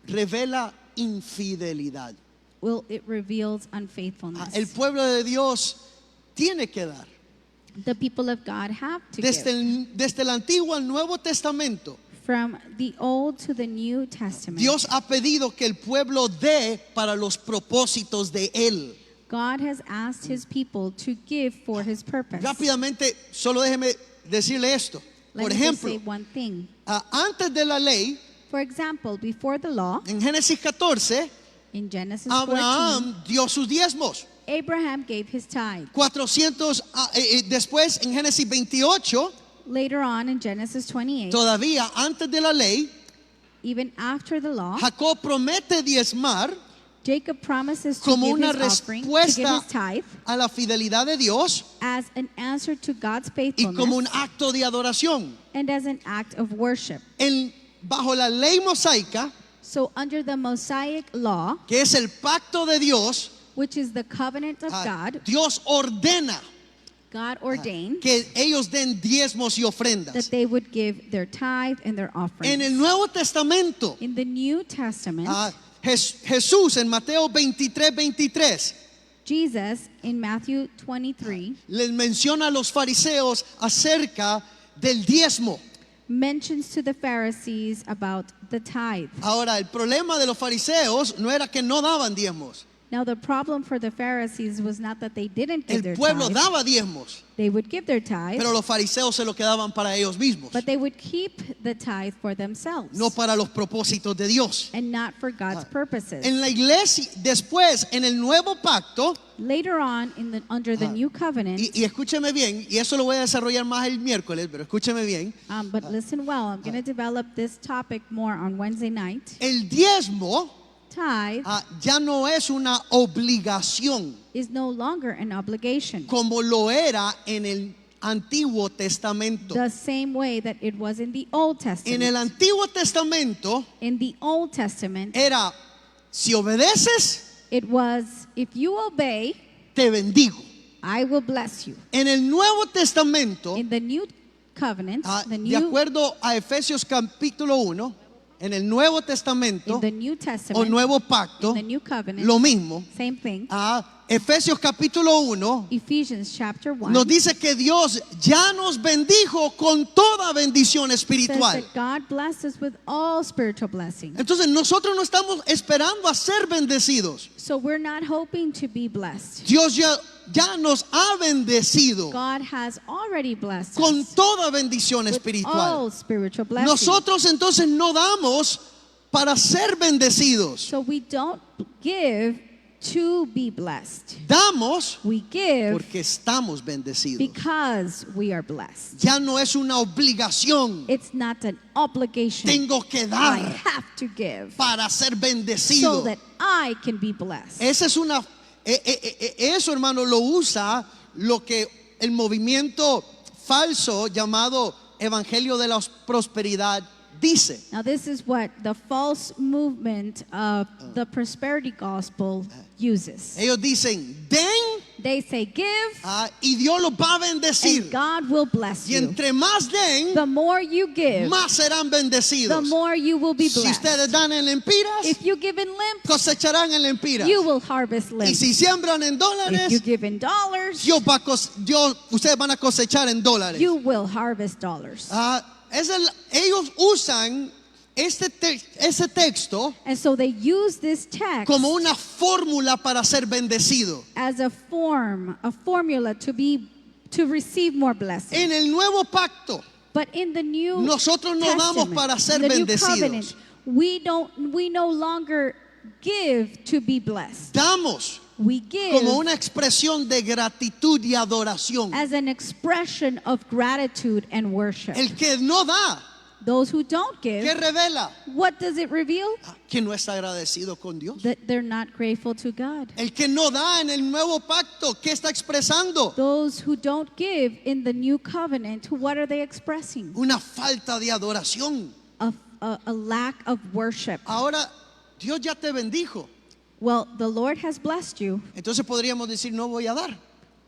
Revela infidelidad. Well, it reveals unfaithfulness. El pueblo de Dios tiene que dar. The people of God have to give. Desde el Antiguo al Nuevo Testamento, from the Old to the New Testament, Dios ha pedido que el pueblo dé para los propósitos de Él. God has asked his people to give for his purpose. Rápidamente, solo déjeme decirle esto. Let Por me just say ejemplo, one thing. antes de la ley, For example, before the law, en Génesis 14, in Genesis 14, Abraham dio sus diezmos. Abraham gave his tithe. 400, después en Génesis 28, Later on in Genesis 28, todavía antes de la ley, even after the law, Jacob promete diezmar Jacob promises to como give una his offering, to give respuesta his tithe, a la fidelidad de Dios as an answer to God's y como un faithfulness acto de adoración. and as an act of worship. Bajo la ley mosaica, So under the Mosaic law, que es el pacto de Dios, which is the covenant of God, Dios ordena God ordained que ellos den diezmos y that ofrendas. they would give their tithe and their offerings. En el Nuevo Testamento, In the New Testament, Jesús en Mateo 23:23 Jesus in Matthew 23 les menciona a los fariseos acerca del diezmo. mentions to the Pharisees about the tithe. Ahora, el problema de los fariseos no era que no daban diezmos. Now the problem for the Pharisees was not that they didn't give El their pueblo tithe. daba diezmos, They would give their tithe, pero los fariseos se lo quedaban para ellos mismos, but they would keep the tithe for themselves no para los propósitos de Dios. and not for God's purposes. En la iglesia, después, en el nuevo pacto, Later on, under the new covenant, y escúcheme bien, y eso lo voy a desarrollar más el miércoles, pero escúcheme bien, but listen well, I'm going to develop this topic more on Wednesday night. el diezmo Tithe ya no es una obligación is no longer an obligation, como lo era en el Antiguo Testamento. the same way that it was in the Old En el Testament. Antiguo Testamento In the Old Testament, era, si obedeces, it was, if you obey, te bendigo. I will bless you. En el Nuevo Testamento, In the New Covenant, de the new, acuerdo a Efesios capítulo 1, en el Nuevo Testamento in the New o Testament, Nuevo Pacto, in the New Covenant, lo mismo. same thing. Efesios capítulo 1 Ephesians chapter 1 nos dice que Dios ya nos bendijo con toda bendición says espiritual. that God blessed us with all spiritual blessings. Entonces nosotros no estamos esperando a ser bendecidos. So we're not hoping to be blessed. Dios ya nos ha bendecido God has already blessed con us toda bendición with espiritual. all spiritual blessings. Nosotros entonces no damos para ser bendecidos. So we don't give to be blessed. Damos We give porque estamos bendecidos. because we are blessed. Ya no es una obligación. It's not an obligation. Tengo que I dar have to give para ser so bendecido. that I can be blessed. Esa es una, eso, hermano, lo usa lo que el movimiento falso llamado Evangelio de la Prosperidad dice. Now, this is what the false movement of the prosperity gospel uses. Ellos dicen, den They say, give, y Dios los va a bendecir. and God will bless Y you. entre más den, The more you give, más serán the bendecidos. more you will be Si ustedes blessed. dan en lempiras, If you give in limp, cosecharán en lempiras. you will harvest Y limp. si siembran en If you dólares, give in dollars, ustedes van a cosechar en dólares. you will harvest dollars. Ellos usan ese texto And so they use this text como una fórmula para ser bendecido. as a formula to receive more blessings. En el nuevo pacto, But in the new nosotros no damos Testament, para ser in the new bendecidos. covenant, we no longer give to be blessed. Damos We give como una expresión de gratitud y adoración. as an expression of gratitude and worship. El que no da, Those who don't ¿qué give, revela? what does it reveal? Que no está agradecido con Dios. That they're not grateful to God. El que no da en el nuevo pacto, ¿qué está expresando? Those who don't give in the new covenant, what are they expressing? Una falta de adoración. A lack of worship. Ahora, Dios ya te bendijo. Well, the Lord has blessed you. Entonces podríamos decir, no voy a dar.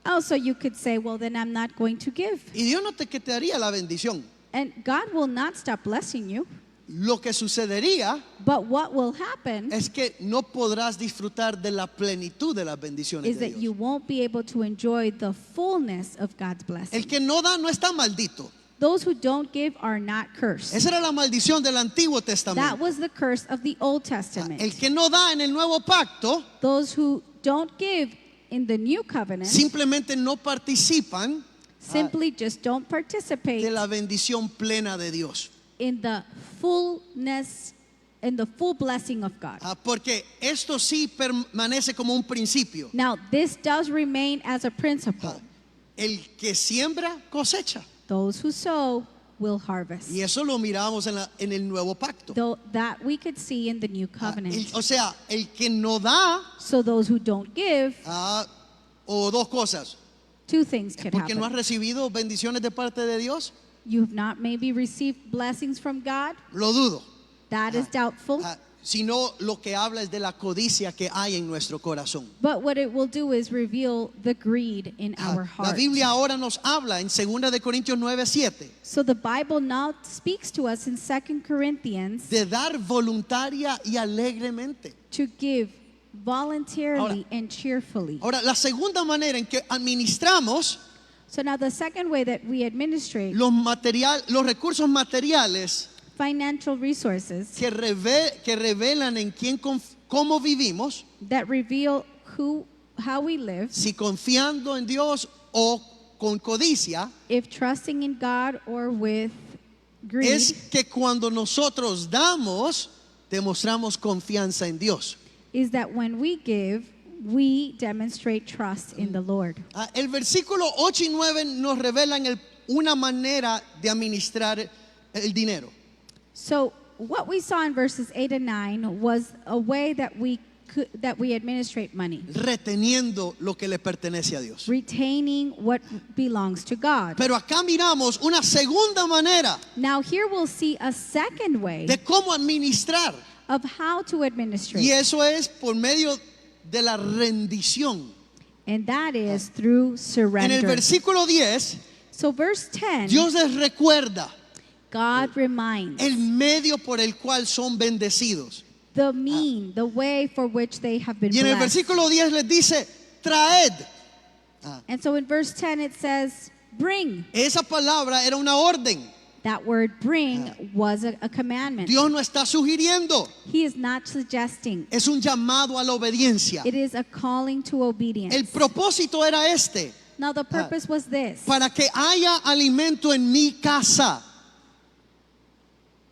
Also, you could say, well, then I'm not going to give. Y Dios no te quitaría la bendición. And God will not stop blessing you. Lo que sucedería But what will happen es que no podrás disfrutar de la plenitud de las bendiciones is de that you Dios. won't be able to enjoy the fullness of God's blessing. El que no da no está maldito. those who don't give are not cursed. Esa era la maldición del Antiguo That Testamento. was the curse of the Old El Testament. que no da en el Nuevo Pacto Those who don't give in the New Covenant simplemente no participan simply just don't de participate la bendición plena de Dios. in the fullness and the full blessing of God. Porque esto sí permanece como un principio. Now, this does remain as a principle. El que siembra cosecha. Those who sow will harvest. Y eso lo miramos en el Nuevo Pacto. Though that we could see in the New Covenant. O sea, el que no da, So those who don't give, o dos cosas, two things could porque no has happen. recibido bendiciones de parte de Dios, You have not maybe received blessings from God. lo dudo. That is doubtful. Sino lo que habla es de la codicia que hay en nuestro corazón. But what it will do is reveal the greed in our La heart. Biblia ahora nos habla en 2 de Corintios 9:7 So the Bible now speaks to us in 2 Corinthians de dar voluntaria y alegremente. to give voluntarily Ahora- and cheerfully. Ahora, la segunda manera en que administramos So now the second way that we administrate los recursos materiales financial resources que revelan en cómo vivimos, that reveal how we live, si confiando en Dios o con codicia, if trusting in God or with greed, es que cuando nosotros damos, demostramos confianza en Dios. is that when we give, we demonstrate trust in the Lord. El versículo 8 y 9 nos revelan una manera de administrar el dinero. So what we saw in verses 8 and 9 was a way that we administrate money, Reteniendo lo que le pertenece a Dios. retaining what belongs to God. Pero acá miramos una segunda manera Now here we'll see a second way de cómo administrar. of how to administrate, Y eso es por medio de la rendición. and that is through En el surrender. versículo 10, So verse 10, Dios les recuerda God reminds el medio por el cual son bendecidos. the way for which they have been Y en el blessed. versículo 10 les dice, traed. And so in verse 10 it says, bring. Esa palabra era una orden. That word bring was a commandment. Dios no está sugiriendo, He is not suggesting. es un llamado a la obediencia. It is a calling to obedience. El propósito era este, Now the purpose was this, para que haya alimento en mi casa.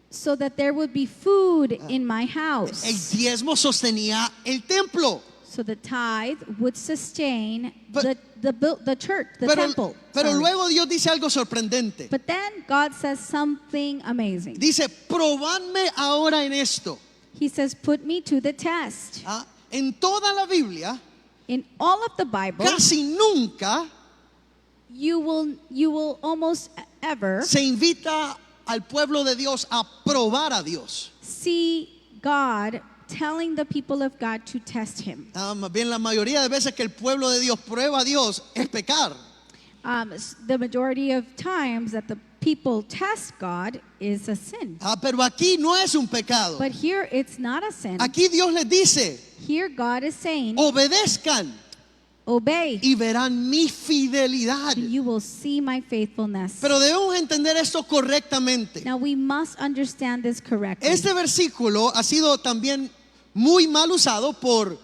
so that there would be food in my El house. diezmo sostenía el templo. So the tithe would sustain But- the church, the temple. Pero Sorry. luego Dios dice algo sorprendente. But then God says something amazing. Dice, probadme ahora en esto. He says, put me to the test. En toda la Biblia, In all of the Bible, casi nunca you will almost ever se invita al pueblo de Dios a probar a Dios. see God telling the people of God to test him. Más bien la mayoría de veces que el pueblo de Dios prueba a Dios es pecar. The majority of times that the people test God is a sin. Pero aquí no es un pecado. But here it's not a sin. Aquí Dios les dice, Here God is saying, obedezcan obey, y verán mi fidelidad. and you will see my faithfulness. Pero debemos entender esto correctamente. Now we must understand this correctly. Este versículo ha sido también muy mal usado por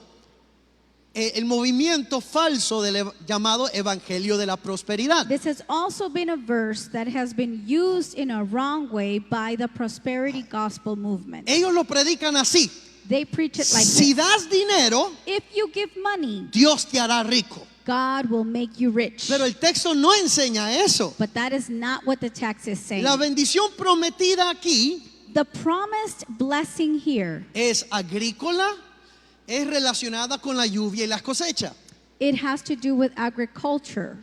el movimiento falso llamado Evangelio de la Prosperidad. This has also been a verse that has been used in a wrong way by the prosperity gospel movement. Ellos lo predican así. They preach it like Si this. das dinero, If you give money, Dios te hará rico. God will make you rich. Pero el texto no enseña eso. But that is not what the text is saying. La bendición prometida aquí The promised blessing here, es agrícola, es relacionada con la lluvia y las cosechas. it has to do with agriculture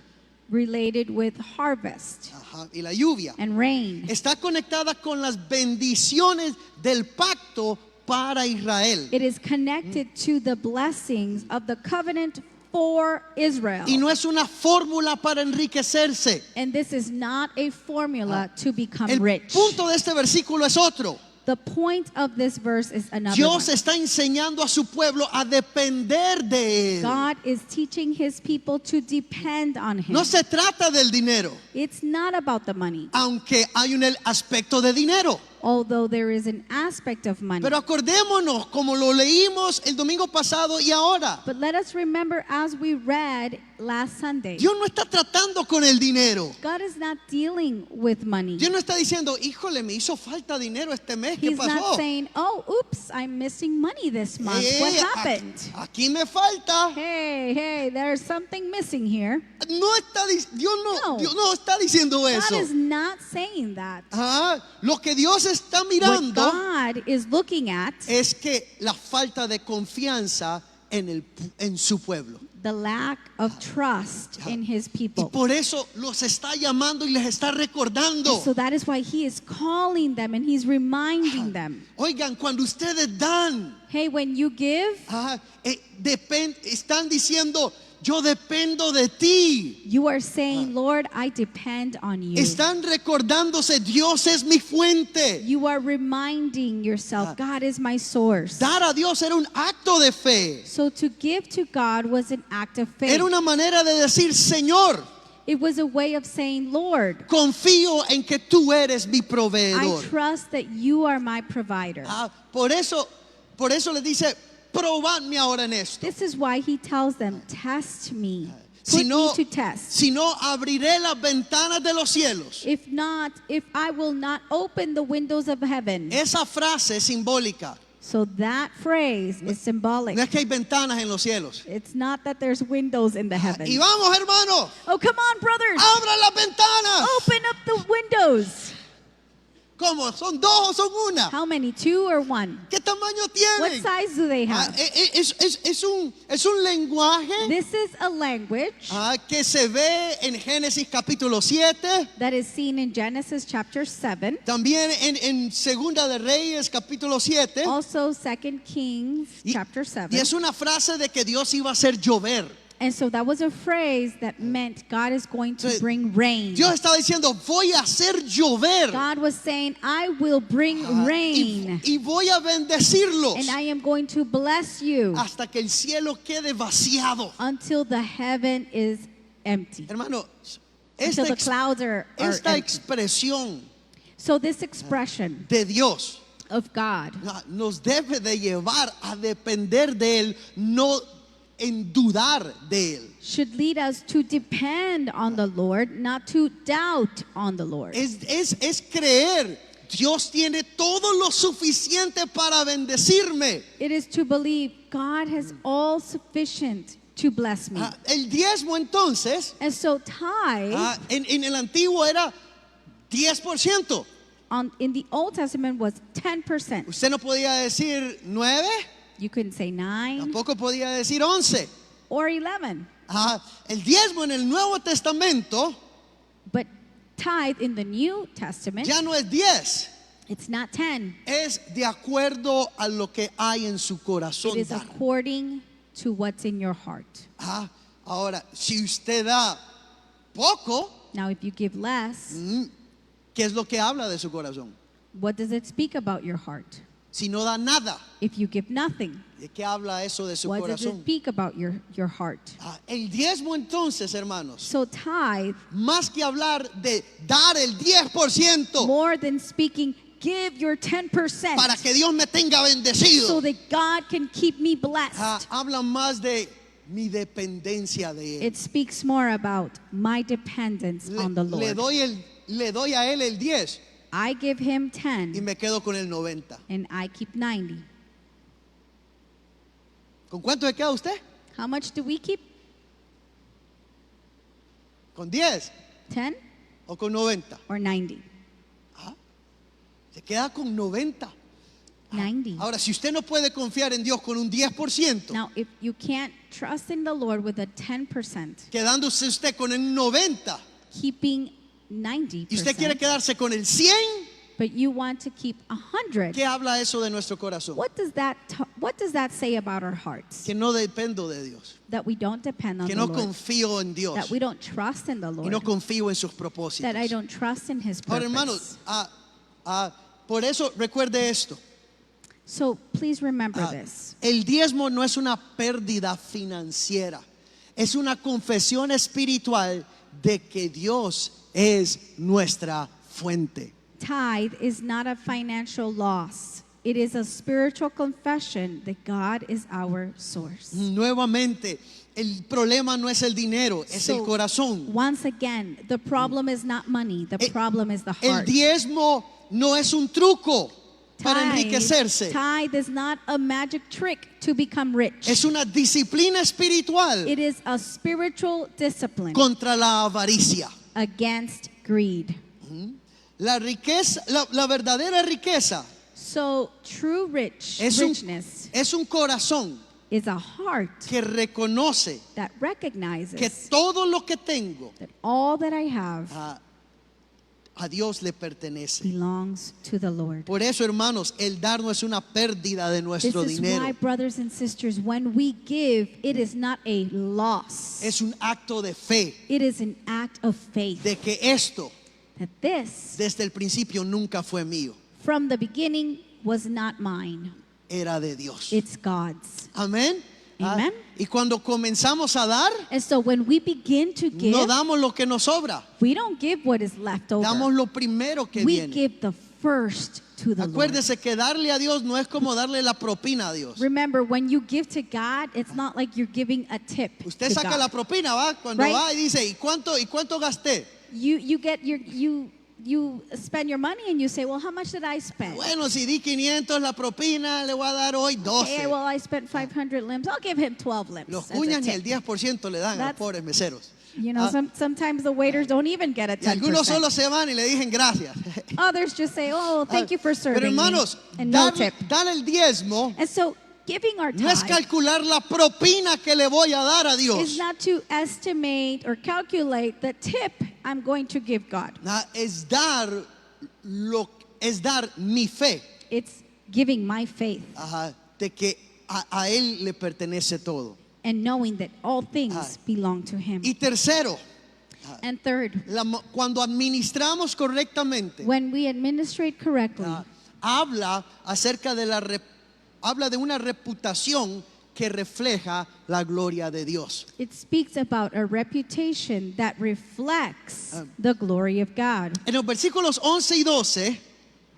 related with harvest Y la lluvia. and rain. Está conectada con las bendiciones del pacto para Israel. It is connected to the blessings of the covenant for Israel. Y no es una fórmula para enriquecerse. And this is not a formula to become El rich. punto de este versículo es otro. The point of this verse is another Dios one. está enseñando a su pueblo a depender de Él. God is teaching his people to depend on him. No se trata del dinero, It's not about the money, aunque hay un aspecto de dinero. although there is an aspect of money. Pero acordémonos, como lo leímos el domingo pasado y ahora, But let us remember, as we read last Sunday, Dios no está tratando con el dinero. God is not dealing with money. Dios no está diciendo, híjole, me hizo falta dinero este mes, ¿qué He's not pasó? saying, oh, oops, I'm missing money this month. What happened? Aquí me falta. Hey, there's something missing here. No está, No. Dios no está diciendo God eso. is not saying that. Lo que Dios está What mirando God is looking at, es que la falta de confianza en su pueblo. the lack of trust in his Y people. por eso los está llamando y les está recordando. So that is why he is calling them and he's reminding them. Oigan, cuando ustedes dan, Hey, when you give, están diciendo, yo dependo de ti. you are saying, Lord, I depend on you. Están recordándose, Dios es mi fuente. You are reminding yourself, God is my source. Dar a Dios era un acto de fe. So to give to God was an act of faith. Era una manera de decir, Señor, It was a way of saying, Lord, confío en que tú eres mi I proveedor. trust that you are my provider. Por eso le dice, probadme ahora en esto. This is why he tells them, test me. Si Put no, me to test. si no, abriré las ventanas de los cielos. If not, if I will not open the windows of heaven. Esa frase es simbólica. So that phrase is symbolic. No es que hay ventanas en los cielos. It's not that there's windows in the Y heavens. vamos, hermanos, Oh, come on, brothers. abra las ventanas. Open up the windows. ¿Cómo? ¿Son dos o son una? How many? 2 or 1? ¿Qué tamaño What tienen? size do they have? Es un lenguaje This is a language que se ve en Génesis capítulo 7, that is seen in Genesis chapter 7. también en Segunda de Reyes capítulo 7. Also 2 Kings Y, chapter y 7. es una frase de que Dios iba a hacer llover. And so that was a phrase that meant God is going to So, bring rain. Dios estaba diciendo, voy a hacer llover. God was saying, I will bring rain. Y voy a bendecirlos And I am going to bless you hasta que el cielo quede vaciado. until the heaven is empty. Hermano, Until the clouds are esta empty. expresión So this expression de Dios of God nos debe de llevar a depender de Él, no en dudar de Él. should lead us to depend on the Lord, not to doubt on the Lord. Es creer, Dios tiene todo lo suficiente para bendecirme. It is to believe God has all sufficient to bless me. El diezmo entonces, And so tithe en el antiguo era 10%. in the Old Testament was 10%. Usted no podía decir 9, You couldn't say 9 tampoco podía decir 11. or 11. El diezmo en el Nuevo Testamento But tithe in the New Testament, ya no es 10, it's not 10. es de acuerdo a lo que hay en su It corazón. is according to what's in your heart. Ahora, si usted da poco, Now, if you give less, ¿qué es lo que habla de su corazón? what does it speak about your heart? Si no da nada, If you give nothing, ¿de qué habla eso de su what does it corazón? speak about your heart? El diezmo entonces, hermanos, So tithe, más que hablar de dar el 10% more than speaking, give your 10% para que Dios me tenga bendecido, so that God can keep me blessed. habla más de mi dependencia de Él. It speaks more about my dependence on the Le Lord. doy a Él el 10 I give him y 10 me quedo con el 90. and I keep 90. ¿Con cuánto se queda usted? How much do we keep? ¿Con 10 10 o con 90? or 90? Se queda con 90. 90. Ahora, si usted no puede confiar en Dios con un 10%, Now, if you can't trust in the Lord with a 10%, quedándose usted con el 90%, keeping 90%, y usted quiere quedarse con el 100%, but you want to keep 100, ¿qué habla eso de nuestro corazón? what does that say about our hearts? Que no dependo de Dios, That we don't depend on que the no Lord, confío en Dios that we don't trust in the y no Lord, confío en sus propósitos. that I don't trust in His Ahora, hermanos, purpose. por eso recuerde esto. So please remember Ah, this. el diezmo no es una pérdida financiera, es una confesión espiritual de que Dios es nuestra fuente. Tithe is not a financial loss. It is a spiritual confession that God is our source. Nuevamente, el problema no es el dinero, es el So, corazón. once again, the problem is not money. The problem is the El heart. diezmo no es un truco para enriquecerse. Tithe is not a magic trick to become rich. Es una disciplina espiritual It is a spiritual discipline contra la avaricia. against greed. La riqueza, la verdadera riqueza So true richness es un corazón is a heart que reconoce that que recognizes todo lo que tengo that all that I have a Dios le pertenece. belongs to the Lord. Por eso, hermanos, el dar no es una pérdida de This nuestro is dinero. why, brothers and sisters, when we give, it is not a loss. Es un acto de fe, It is an act of faith de que esto that this, desde el principio nunca fue mío, from the beginning, was not mine. era de Dios. It's God's. Amén. Amen. Y cuando comenzamos a dar, And so when we begin to give, no damos lo que nos sobra, we don't give what is left over. damos lo primero que We viene. give the first to the Lord. Acuérdese que darle a Dios no es como darle la propina a Dios. Remember, when you give to God, it's not like you're giving a tip Usted to saca God. la propina, va, cuando Right. va y dice, ¿y cuánto gasté? You get you spend your money and you say, well, how much did I spend? Bueno, si di 500 la propina, le voy a dar hoy 12. Okay, well, I spent 500 limbs. I'll give him 12 limbs. Los as a cuñas ni tip. el 10% le dan a los That's- pobres meseros. You know, sometimes the waiters don't even get a Y algunos 10%. solo se van y le dicen gracias. Others just say, oh, thank you for serving Pero hermanos, me. And no dar, tip. dar el diezmo And so giving our no es tithe calcular la propina que le voy a dar a is Dios. not to estimate or calculate the tip I'm going to give God. Es dar mi fe, It's giving my faith de que a Él le pertenece todo. and knowing that all things belong to Him. Y tercero, And third, cuando administramos correctamente, when we administrate correctly, habla acerca de habla de una reputación que refleja la gloria de Dios. it speaks about a reputation that reflects the glory of God. En los versículos 11 y 12,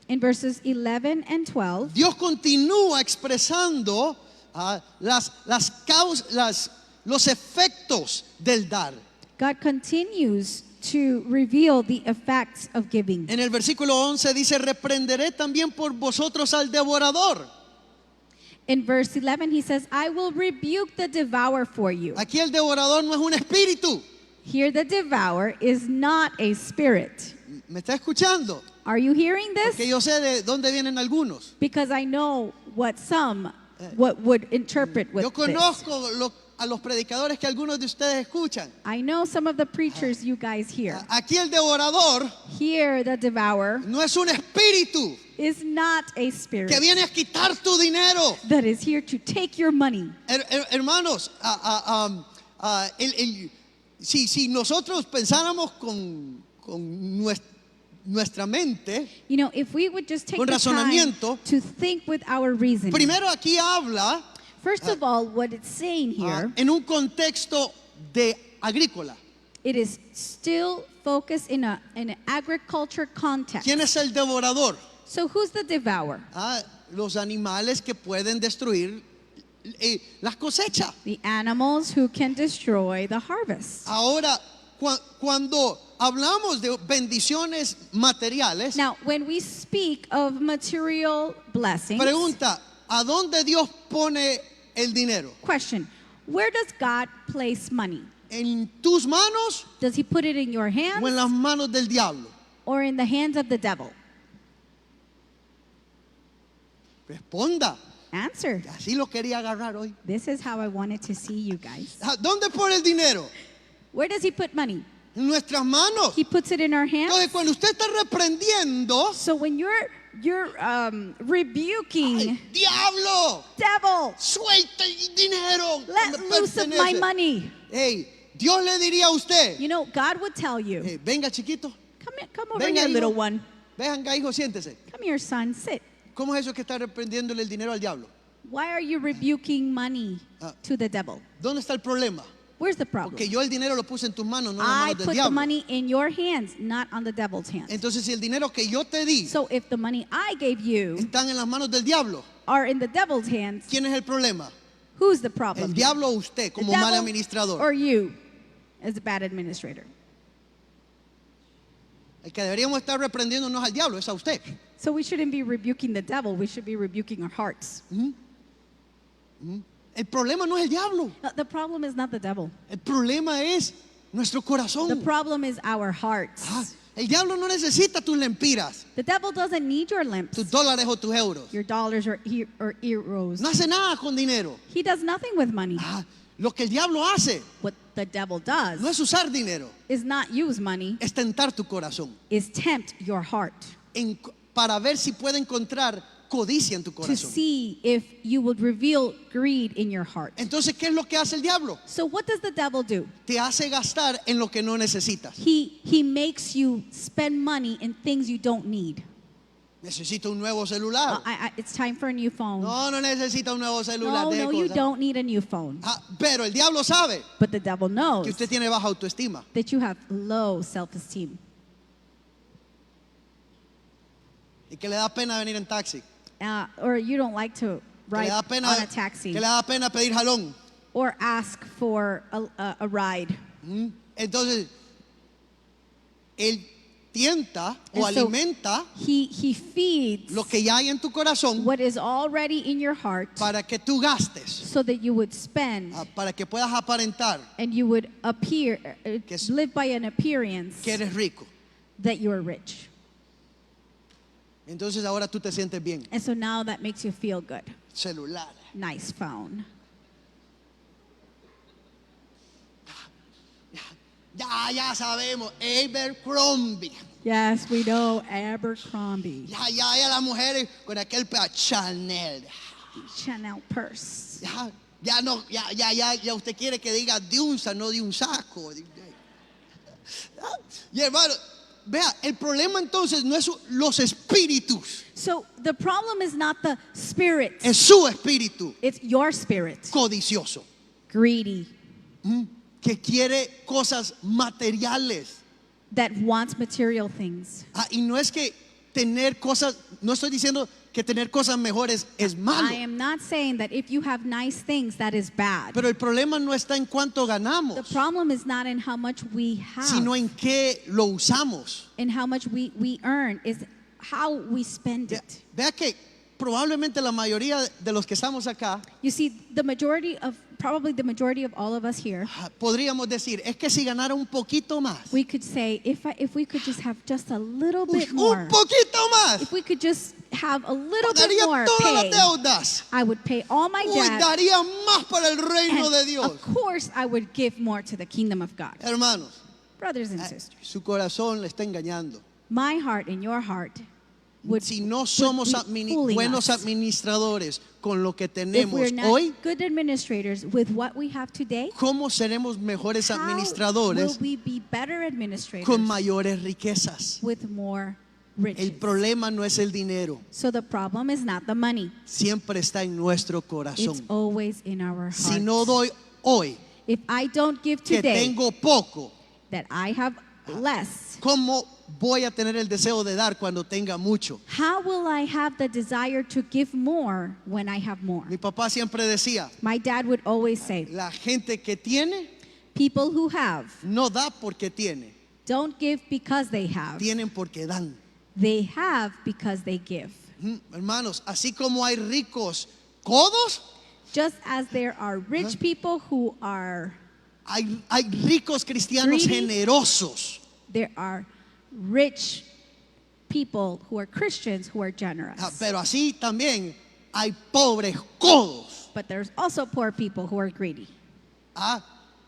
In verses 11 and 12, Dios continúa expresando los efectos del dar. God continues to reveal the effects of giving. En el versículo 11 dice, reprenderé también por vosotros al devorador. In verse 11, he says, I will rebuke the devourer for you. Aquí el devorador no es un espíritu. Here, the devourer is not a spirit. ¿Me está escuchando? Are you hearing this? Que yo sé de dónde vienen algunos. Because I know what some what would interpret with Yo this. conozco a los predicadores que algunos de ustedes escuchan. I know some of the preachers you guys hear. Aquí el devorador Here, the devourer no es un espíritu is not a spirit que viene a quitar tu dinero. that is here to take your money. Hermanos, si nosotros pensáramos con nuestra mente, You know, if we would just take Con the time razonamiento, to think with our reasoning. primero aquí habla First of all, what it's saying here, en un contexto de agrícola. it is still focused in an agriculture context. ¿Quién es el devorador? So who's the devourer? Los animales que pueden destruir las cosechas. The animals who can destroy the harvest. Ahora, cuando hablamos de bendiciones materiales, Now, when we speak of material blessings, pregunta, ¿a dónde Dios pone el dinero? question, where does God place money? ¿En tus manos Does he put it in your hands o en las manos del diablo? or in the hands of the devil? Responda. Answer. Así lo quería agarrar hoy. This is how I wanted to see you guys. ¿Dónde pone el dinero? Where does he put money? En nuestras manos. He puts it in our hands. Entonces, cuando usted está reprendiendo, So when you're rebuking, ¡ay, diablo! devil, Suelta el dinero. que let me loose of my pertenece. money. Hey, Dios le diría a usted, You know, God would tell you, venga chiquito, come over venga here, hijo, little one. venga hijo, siéntese. Come here, son, sit. ¿Cómo es eso que está reprendiéndole el dinero al diablo? Why are you rebuking money to the devil? ¿Dónde está el problema? Where's the problem? Porque yo el dinero lo puse en tus manos, no en las I manos del put the diablo. money in your hands, not on the devil's hands. Entonces, si el dinero que yo te di So if the money I gave you están en las manos del diablo, are in the devil's hands, ¿quién es el problema? who's the problem? ¿El diablo o usted The como mal devil administrador? or you as a bad administrator? El que deberíamos estar reprendiendo no es al diablo, es a usted. So we shouldn't be rebuking the devil, we should be rebuking our hearts. El problema no es el diablo, The problem is not the devil. el problema es nuestro The corazón. problem is our hearts. El diablo no necesita tus lempiras, The devil doesn't need your limps, tus dólares o tus euros. your dollars or euros. No hace nada con dinero. He does nothing with money. Lo que el diablo hace What the devil does no es usar dinero, is not use money, es tentar tu corazón is tempt your heart para ver si puede encontrar codicia en tu to corazón. see if you would reveal greed in your heart. Entonces, ¿qué es lo que hace el diablo? So what does the devil do? Te hace gastar en lo que no necesitas. He makes you spend money in things you don't need. Necesito un nuevo celular. It's time for a new phone. No necesita un nuevo celular. No, deje no, you cosas. don't need a new phone. Pero el diablo sabe But the devil knows que usted tiene baja autoestima. that you have low self-esteem. Y que le da pena venir en taxi. Or you don't like to Que le ride da on pena, a taxi que le da pena pedir jalón. or ask for a ride. Entonces, él tienta o And so alimenta he feeds lo que ya hay en tu corazón what is already in your heart para que tú gastes, so that you would spend para que puedas aparentar and you would appear, es- live by an appearance que eres rico. that you are rich. Entonces ahora tú te sientes bien. And so now that makes you feel good. Celular. Nice phone. Ya sabemos, Abercrombie. Yes, we know Abercrombie. Ya las mujeres con aquel Chanel. Chanel purse. Ya usted quiere que diga de unza, no de un saco. Y hermano, vea, el problema entonces no es los espíritus, So the problem is not the spirit, es su espíritu it's your spirit. codicioso, Greedy, que quiere cosas materiales. that wants material things. Y no es que tener cosas, no estoy diciendo que tener cosas mejores es malo, I am not saying that if you have nice things, that is bad. pero el problema no está en cuánto The ganamos, problem is not in how much we have, sino en qué lo usamos. in how much we earn, is how we spend it. Vea que probablemente la mayoría de los que estamos acá You see, probably the majority of all of us here, podríamos decir, es que si ganara un poquito más, we could say, if we could just have just a little bit more, un poquito más, if we could just have a little bit pagaría more todas pay, las deudas. I would pay all my Uy, debt, daría más para el reino de and Dios. of course I would give more to the kingdom of God. Hermanos, Brothers and sisters, su corazón le está engañando. my heart and your heart would, Si no would somos be fooling buenos us. administradores con lo que If tenemos we're not hoy, good administrators with what we have today, ¿cómo seremos mejores how will administradores we be better administrators con mayores riquezas? with more El riches? problema no es el dinero, So the problem is not the money. siempre está en nuestro It's corazón. always in our hearts. Si no doy hoy, If I don't give que today tengo poco, that I have less, ¿cómo voy a tener el deseo de dar cuando tenga mucho? how will I have the desire to give more when I have more? Mi papá siempre decía, My dad would always say, la gente que tiene people who have no da porque tiene, don't give because they have. tienen porque dan. They have because they give. Hermanos, así como hay ricos codos, Just as there are rich people who are, hay ricos cristianos Greedy. generosos. there are rich people who are Christians who are generous. Pero así también hay pobres codos. But there's also poor people who are greedy.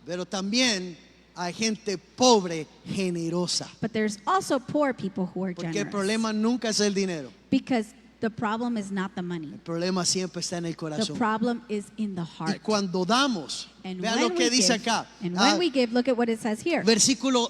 Pero también hay gente pobre generosa. But there's also poor people who are Porque el generous. problema nunca es el dinero. Because the problem is not the money. El problema siempre está en el The corazón. problem is in the Y heart. cuando damos, And vean when lo we que dice give, acá. and when we give, look at what it says here. Versículo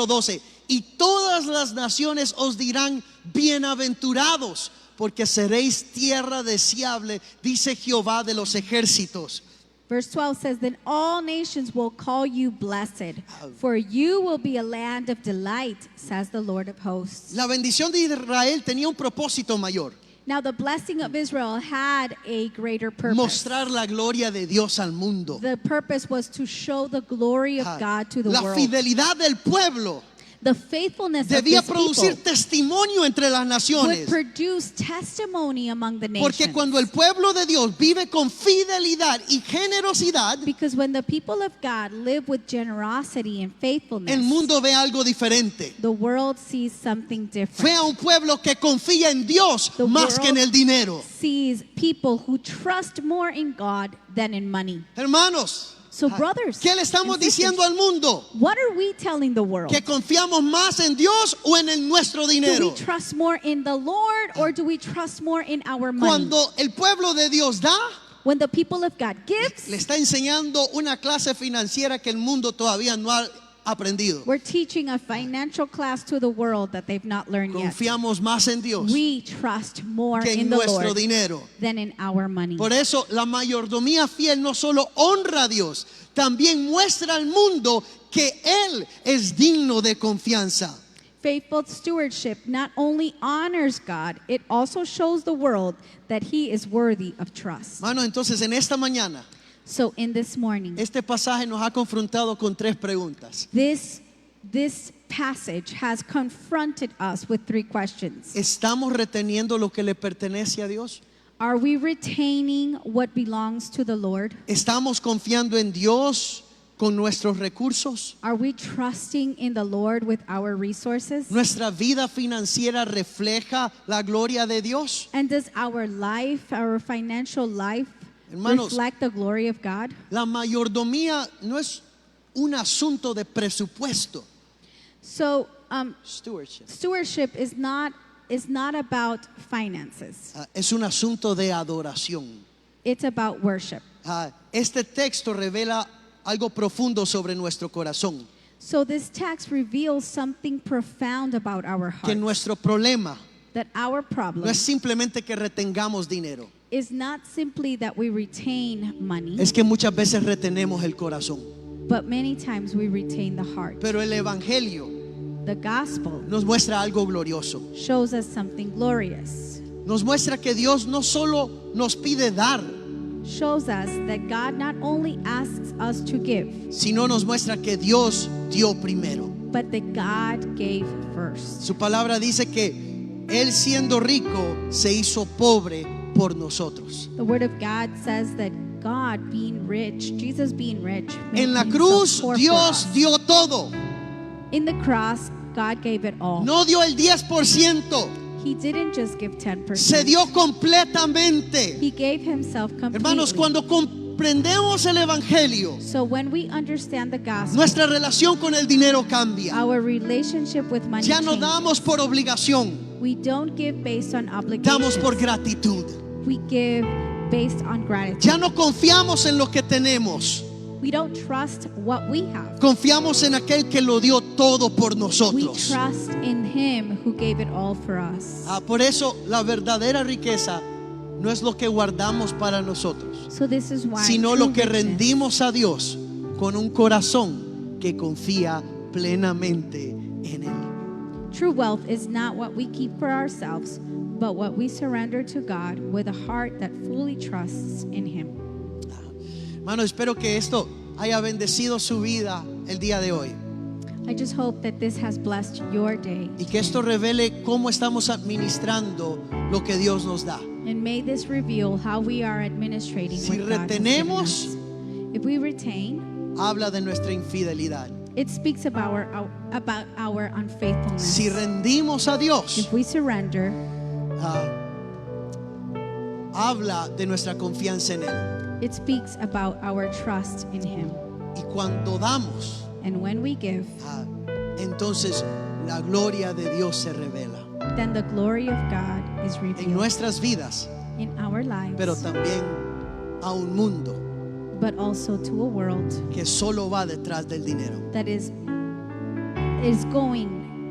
12. y todas las naciones os dirán bienaventurados, porque seréis tierra deseable, dice Jehová de los ejércitos. Verse 12 says, then all nations will call you blessed, for you will be a land of delight, says the Lord of hosts. La bendición de Israel tenía un propósito mayor: Now the blessing of Israel had a greater purpose. mostrar la gloria de Dios al mundo. The purpose was to show the glory of God to the La world. fidelidad del pueblo The faithfulness of debía this producir people testimonio entre las would naciones. produce testimony among the Porque nations. cuando el pueblo de Dios vive con fidelidad y generosidad, Because when the people of God live with generosity and faithfulness, el mundo ve algo diferente. the world sees something different. Ve a un pueblo que confía en Dios The más que en el dinero. Sees people who trust more in God than in money. Hermanos, So brothers, ¿qué le estamos and sisters, diciendo al mundo? what are we telling the world? ¿Que confiamos más en Dios o en el nuestro Do dinero? we trust more in the Lord or do we trust more in our money? Cuando el pueblo de Dios da, When the people of God gives, le está enseñando una clase financiera que el mundo todavía no ha aprendido. we're teaching a financial class to the world that they've not learned yet. Confiamos más en Dios We trust more que en in the nuestro Lord dinero. than in our money. Por eso la mayordomía fiel no solo honra a Dios, también muestra al mundo que Él es digno de confianza. Faithful stewardship not only honors God, it also shows the world that He is worthy of trust. Mano, entonces en esta mañana, So in this morning, este pasaje nos ha confrontado con tres preguntas. this passage has confronted us with three questions. ¿Estamos reteniendo lo que le pertenece a Dios? Are we retaining what belongs to the Lord? ¿Estamos confiando en Dios con nuestros recursos? Are we trusting in the Lord with our resources? ¿Nuestra vida financiera refleja la gloria de Dios? And does our life, our financial life, Hermanos, reflect the glory of God? la mayordomía no es un asunto de presupuesto. So, Stewardship. stewardship is not about finances. Es un asunto de adoración. It's about worship. Este texto revela algo profundo sobre nuestro corazón. So this text reveals something profound about our Que heart. nuestro problema That our no problem es simplemente que retengamos dinero. is not simply that we retain money, Es que muchas veces retenemos el corazón. but many times we retain the heart. Pero el evangelio The gospel nos muestra algo glorioso. shows us something glorious. Nos muestra que Dios no solo nos pide dar, Shows us that God not only asks us to give, sino nos muestra que Dios dio primero. but that God gave first. Su palabra dice que Él siendo rico se hizo pobre por nosotros. The word of God says that God being rich, Jesus being rich, made En la himself cruz poor for Dios us. dio todo. In the cross, God gave it all. No dio el 10%, He didn't just give 10%. se dio completamente. He gave himself completely. Hermanos, cuando comprendemos el evangelio, So when we understand the gospel, nuestra relación con el dinero cambia. our relationship with money Ya no changes. damos por obligación, We don't give based on obligations. damos por gratitud. We give based on gratitude. Ya no confiamos en lo que tenemos, We don't trust what we have. confiamos en aquel que lo dio todo por We nosotros. trust in Him who gave it all for us. Por eso la verdadera riqueza no es lo que guardamos para nosotros, So this is why sino true lo que riches- rendimos a Dios con un corazón que confía plenamente en Él. True wealth is not what we keep for ourselves, but what we surrender to God with a heart that fully trusts in Him. Hermano, espero que esto haya bendecido su vida el día de hoy I just hope that this has blessed your day. y que esto revele cómo estamos administrando lo que Dios nos da. And may this reveal how we are administrating Si what God has given retenemos, us. If we retain, habla de nuestra infidelidad. it speaks about our unfaithfulness. Si rendimos a Dios, If we surrender, habla de nuestra confianza en Él. it speaks about our trust in Him. Y cuando damos, And when we give, entonces la gloria de Dios se revela then the glory of God is en revealed nuestras vidas, in our lives, pero también a un mundo but also to a world que solo va detrás del dinero. that is going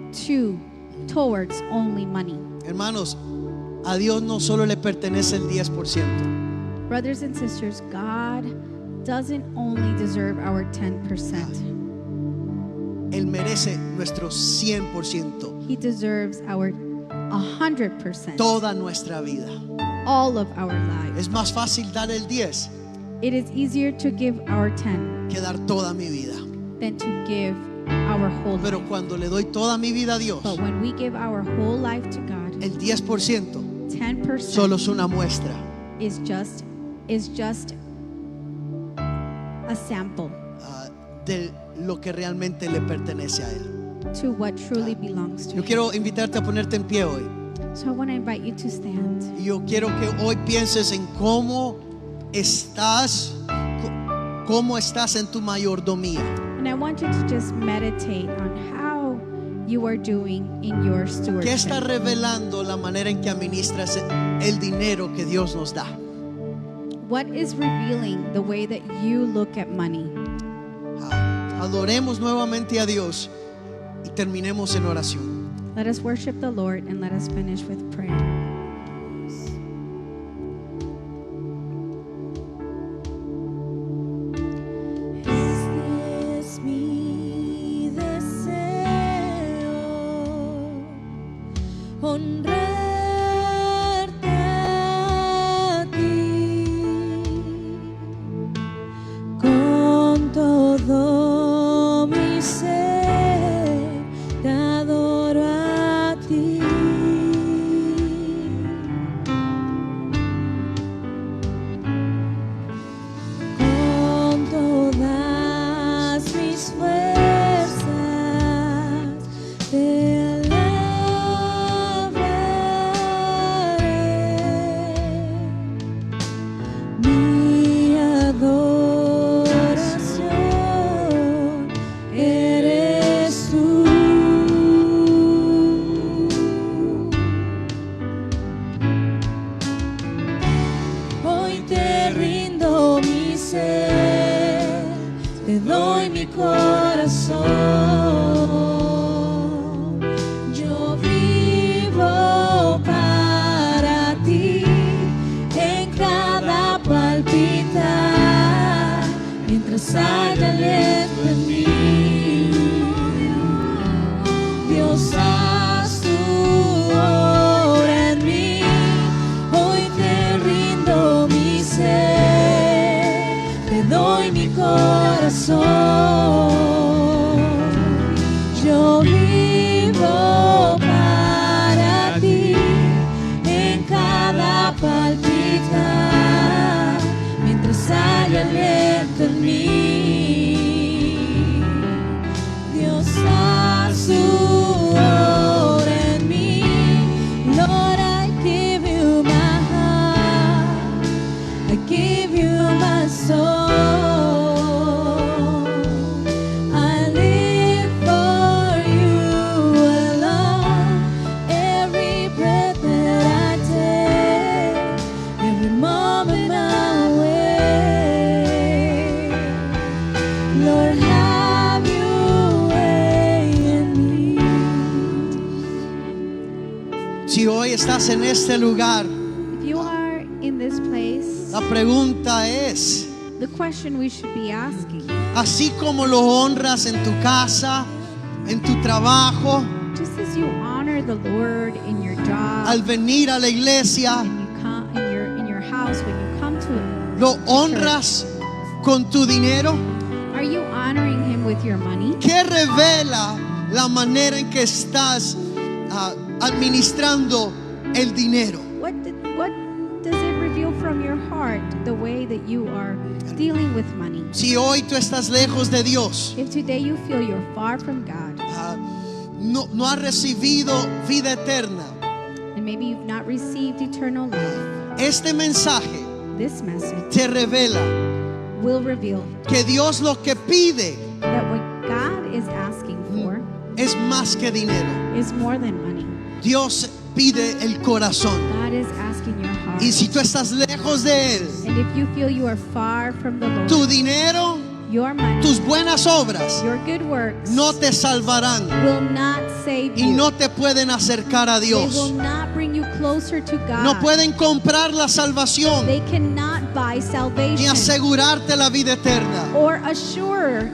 towards only money. Hermanos, a Dios no solo le pertenece el 10%. Brothers and sisters, God doesn't only deserve our 10%. Él merece nuestro 100%. He deserves our 100%. Toda nuestra vida. All of our lives. Es más fácil dar el 10 It is easier to give our 10 que dar toda mi vida. than to give our whole Pero life. cuando le doy toda mi vida a Dios, But when we give our whole life to God, el 10% 10% solo es una muestra is just a sample de lo que realmente le pertenece a Él. to what truly belongs to Yo Him. quiero invitarte a ponerte en pie hoy. So I want to invite you to stand. Y yo quiero que hoy pienses en cómo estás en tu mayordomía. And I want you to just meditate on how you are doing in your ¿Qué está stewardship. revelando la manera en que administras el dinero que Dios nos da? What is revealing the way that you look at money? Adoremos nuevamente a Dios y terminemos en oración. Let us worship the Lord and let us finish with prayer. Este es mi deseo, honrarte a ti con todo mi ser, te adoro a ti. Con todas mis fuerzas te alabaré. Mi adoración eres tú. Hoy te rindo mi ser, te doy mi corazón. Yo vivo para ti en cada palpitar, mientras haya aliento en mí. Dios, haz tu obra en mí. Hoy te rindo mi ser, te doy mi corazón. Yo vivo para ti en cada palpitar, mientras haya aliento en mí. Dios, haz tu obra en mí. Lord, I give you my heart, I give you my soul. I live for you alone. Every breath that I take, every moment my way. Lord, have your way in me. Si hoy estás en este lugar, If you are in this place, la pregunta es, the question we should be asking, así como lo honras en tu casa, en tu trabajo, just as you honor the Lord in your job, al venir a la iglesia, and you come in your house, when you come to ¿lo honras con tu dinero? are you honoring Him with your money? ¿Qué revela la manera en que estás administrando el dinero? What does it reveal from your heart, the way that you are dealing with money? Si hoy tú estás lejos de Dios, If today you feel you're far from God, no has recibido vida eterna, and maybe you've not received eternal life, este mensaje this message te revela will reveal que Dios lo que pide that what God is asking for es más que dinero. is more than money. Dios pide el corazón. God is asking your heart. Y si tú estás lejos de Él, And if you feel you are far from the Lord, tu dinero your money, tus buenas obras your good works no te salvarán will not save y you. no te pueden acercar a They will Dios. not bring you closer to God. No pueden comprar la salvación They cannot buy ni salvation asegurarte la vida eterna. or assure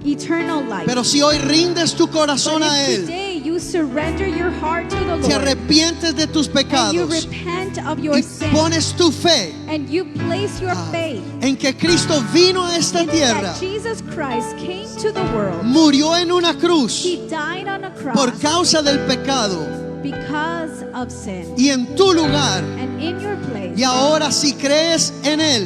eternal life. Pero si hoy rindes tu corazón But a if Él, today you surrender your heart to the te Lord arrepientes de tus and you pecados repent of your y sin pones tu fe and you place your faith en que Cristo vino a esta in tierra, that Jesus Christ came to the world, murió en una cruz He died on a cross por causa del pecado because of sin. y en tu lugar, And in your place, y ahora si crees en Él,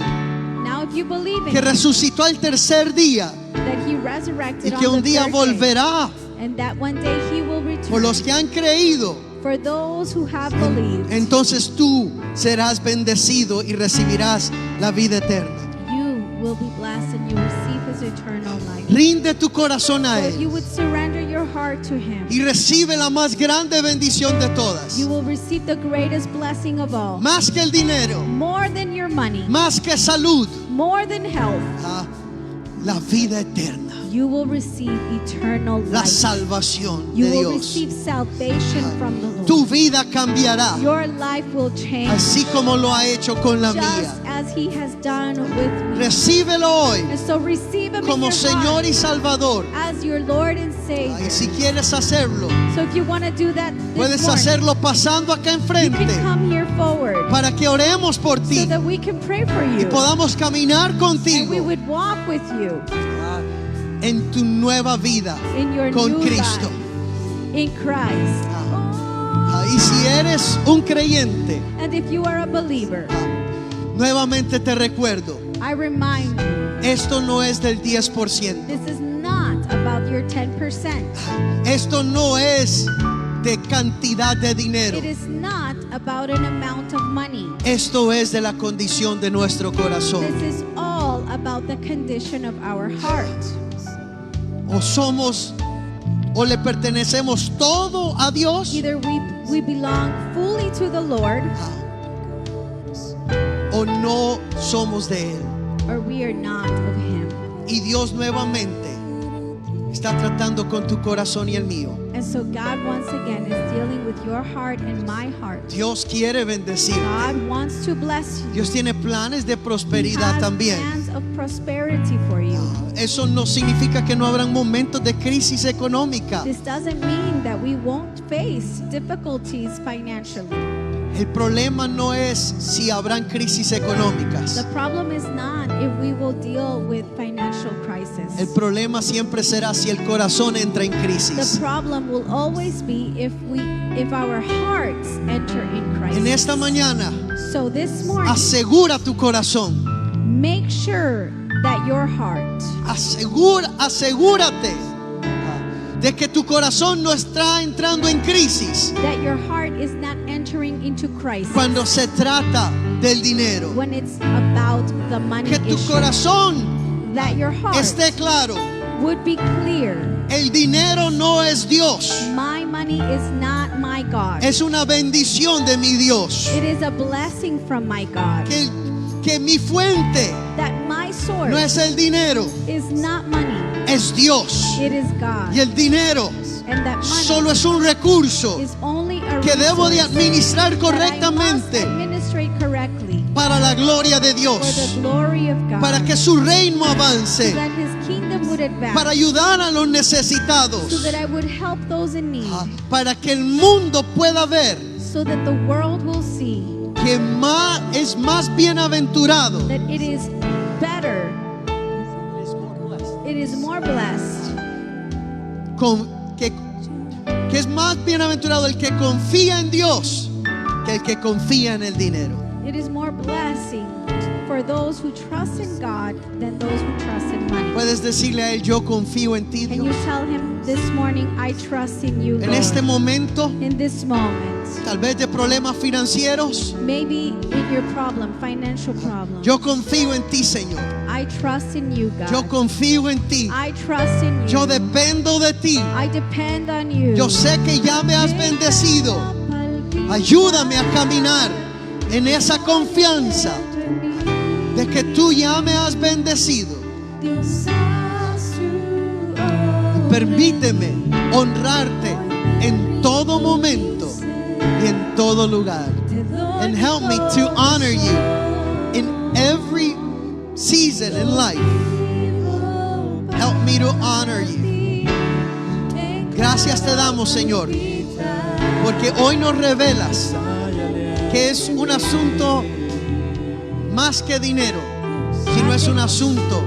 now if you believe in que Him, resucitó al tercer día that He y resurrected que on un the día third day, volverá and that one day He will por return, los que han creído, for those who have believed, entonces tú serás bendecido y recibirás la vida eterna. you will be blessed and you receive His eternal life. Rinde tu corazón a So if you Él would surrender your heart to Him, y recibe la más grande bendición de todas. you will receive the greatest blessing of all. Más que el dinero, More than your money, más que salud, more than health, la vida eterna, you will receive eternal la life. salvación You de will Dios. receive salvation from the Lord. Tu vida cambiará, Your life will change así como lo ha hecho con la just mía. as He has done with me. Recíbelo hoy And so receive Him in como your Señor heart y Salvador. as your Lord and Y Savior. si quieres hacerlo, So if you want to do that puedes this morning, hacerlo pasando acá you enfrente can come here forward para que oremos por so ti that we can pray for y you podamos caminar and we contigo would walk with you en tu nueva vida in your con new Cristo. life in Christ. Y si eres un creyente, And if you are a believer, nuevamente te recuerdo, I remind you, esto no es del 10%. this is not about your 10%. Esto no es de cantidad de dinero. It is not about an amount of money. Esto es de la condición de nuestro corazón. This is all about the condition of our heart. O somos o le pertenecemos todo a Dios, Either we belong fully to the Lord o no somos de Él. or we are not of Him. Y Dios nuevamente está tratando con tu corazón y el mío. And so God once again is dealing with your heart and my heart. Dios quiere bendecirte. God wants to bless you. Dios tiene planes de He prosperidad has también. plans of prosperity for you. Eso no significa que no habrán momentos de crisis económica. This doesn't mean that we won't face difficulties financially. El problema no es si habrán crisis económicas. The problem is not if we will deal with financial crisis. El problema siempre será si el corazón entra en The crisis. problem will always be if our hearts enter in crisis. En esta mañana, So this morning, asegura tu corazón. make sure that your heart, Asegúrate de que tu corazón no está entrando en crisis that your heart is not entering into crisis cuando se trata del dinero. when it's about the money Que tu issue. corazón That your heart esté claro. would be clear. El dinero no es Dios. My money is not my God. Es una bendición de mi Dios. It is a blessing from my God. Que mi fuente That my source no es el dinero, is not money. es Dios. It is God. Y el dinero And that money solo es un recurso is only a que debo de resource administrar that I must correctamente administrate correctly para la gloria de for Dios, the glory of God, para que su reino avance, so that His kingdom would advance, para ayudar a los so necesitados, that I would help those in need, para que el mundo pueda ver so that the world will see que es más bienaventurado, that it is better, it is more blessed, que es más bienaventurado el que confía en Dios que el que confía en el dinero. it is more blessing for those who trust in God than those who trust in money. Puedes decirle a él, yo confío en ti, Can you Dios. tell Him this morning, I trust in you, En Lord. este momento, In this moment, tal vez de problemas financieros, maybe in your problem, financial problem, yo confío en ti, Señor. I trust in you, God. Yo confío en ti. I trust in you. Yo dependo de ti. I depend on you. Yo sé que ya me has bendecido. Ayúdame a caminar en esa confianza de que tú ya me has bendecido. Dios permíteme honrarte en todo momento y en todo lugar. And help me to honor you in every season in life. Help me to honor you. Gracias te damos, Señor, porque hoy nos revelas que es un asunto más que dinero, sino es un asunto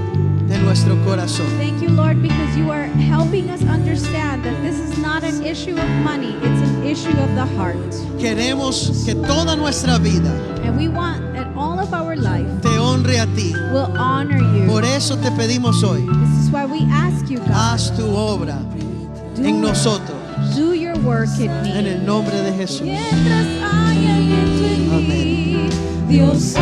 de nuestro corazón. Thank you, Lord, because you are helping us understand that this is not an issue of money, it's an issue of the heart. Queremos que toda nuestra vida And we want that all of our life te honre a ti. will honor you. Por eso te pedimos hoy, This is why we ask you, God, haz tu obra en nosotros, do your work in en me. el nombre de Jesús. Mientras haya en ti, Amén. Dios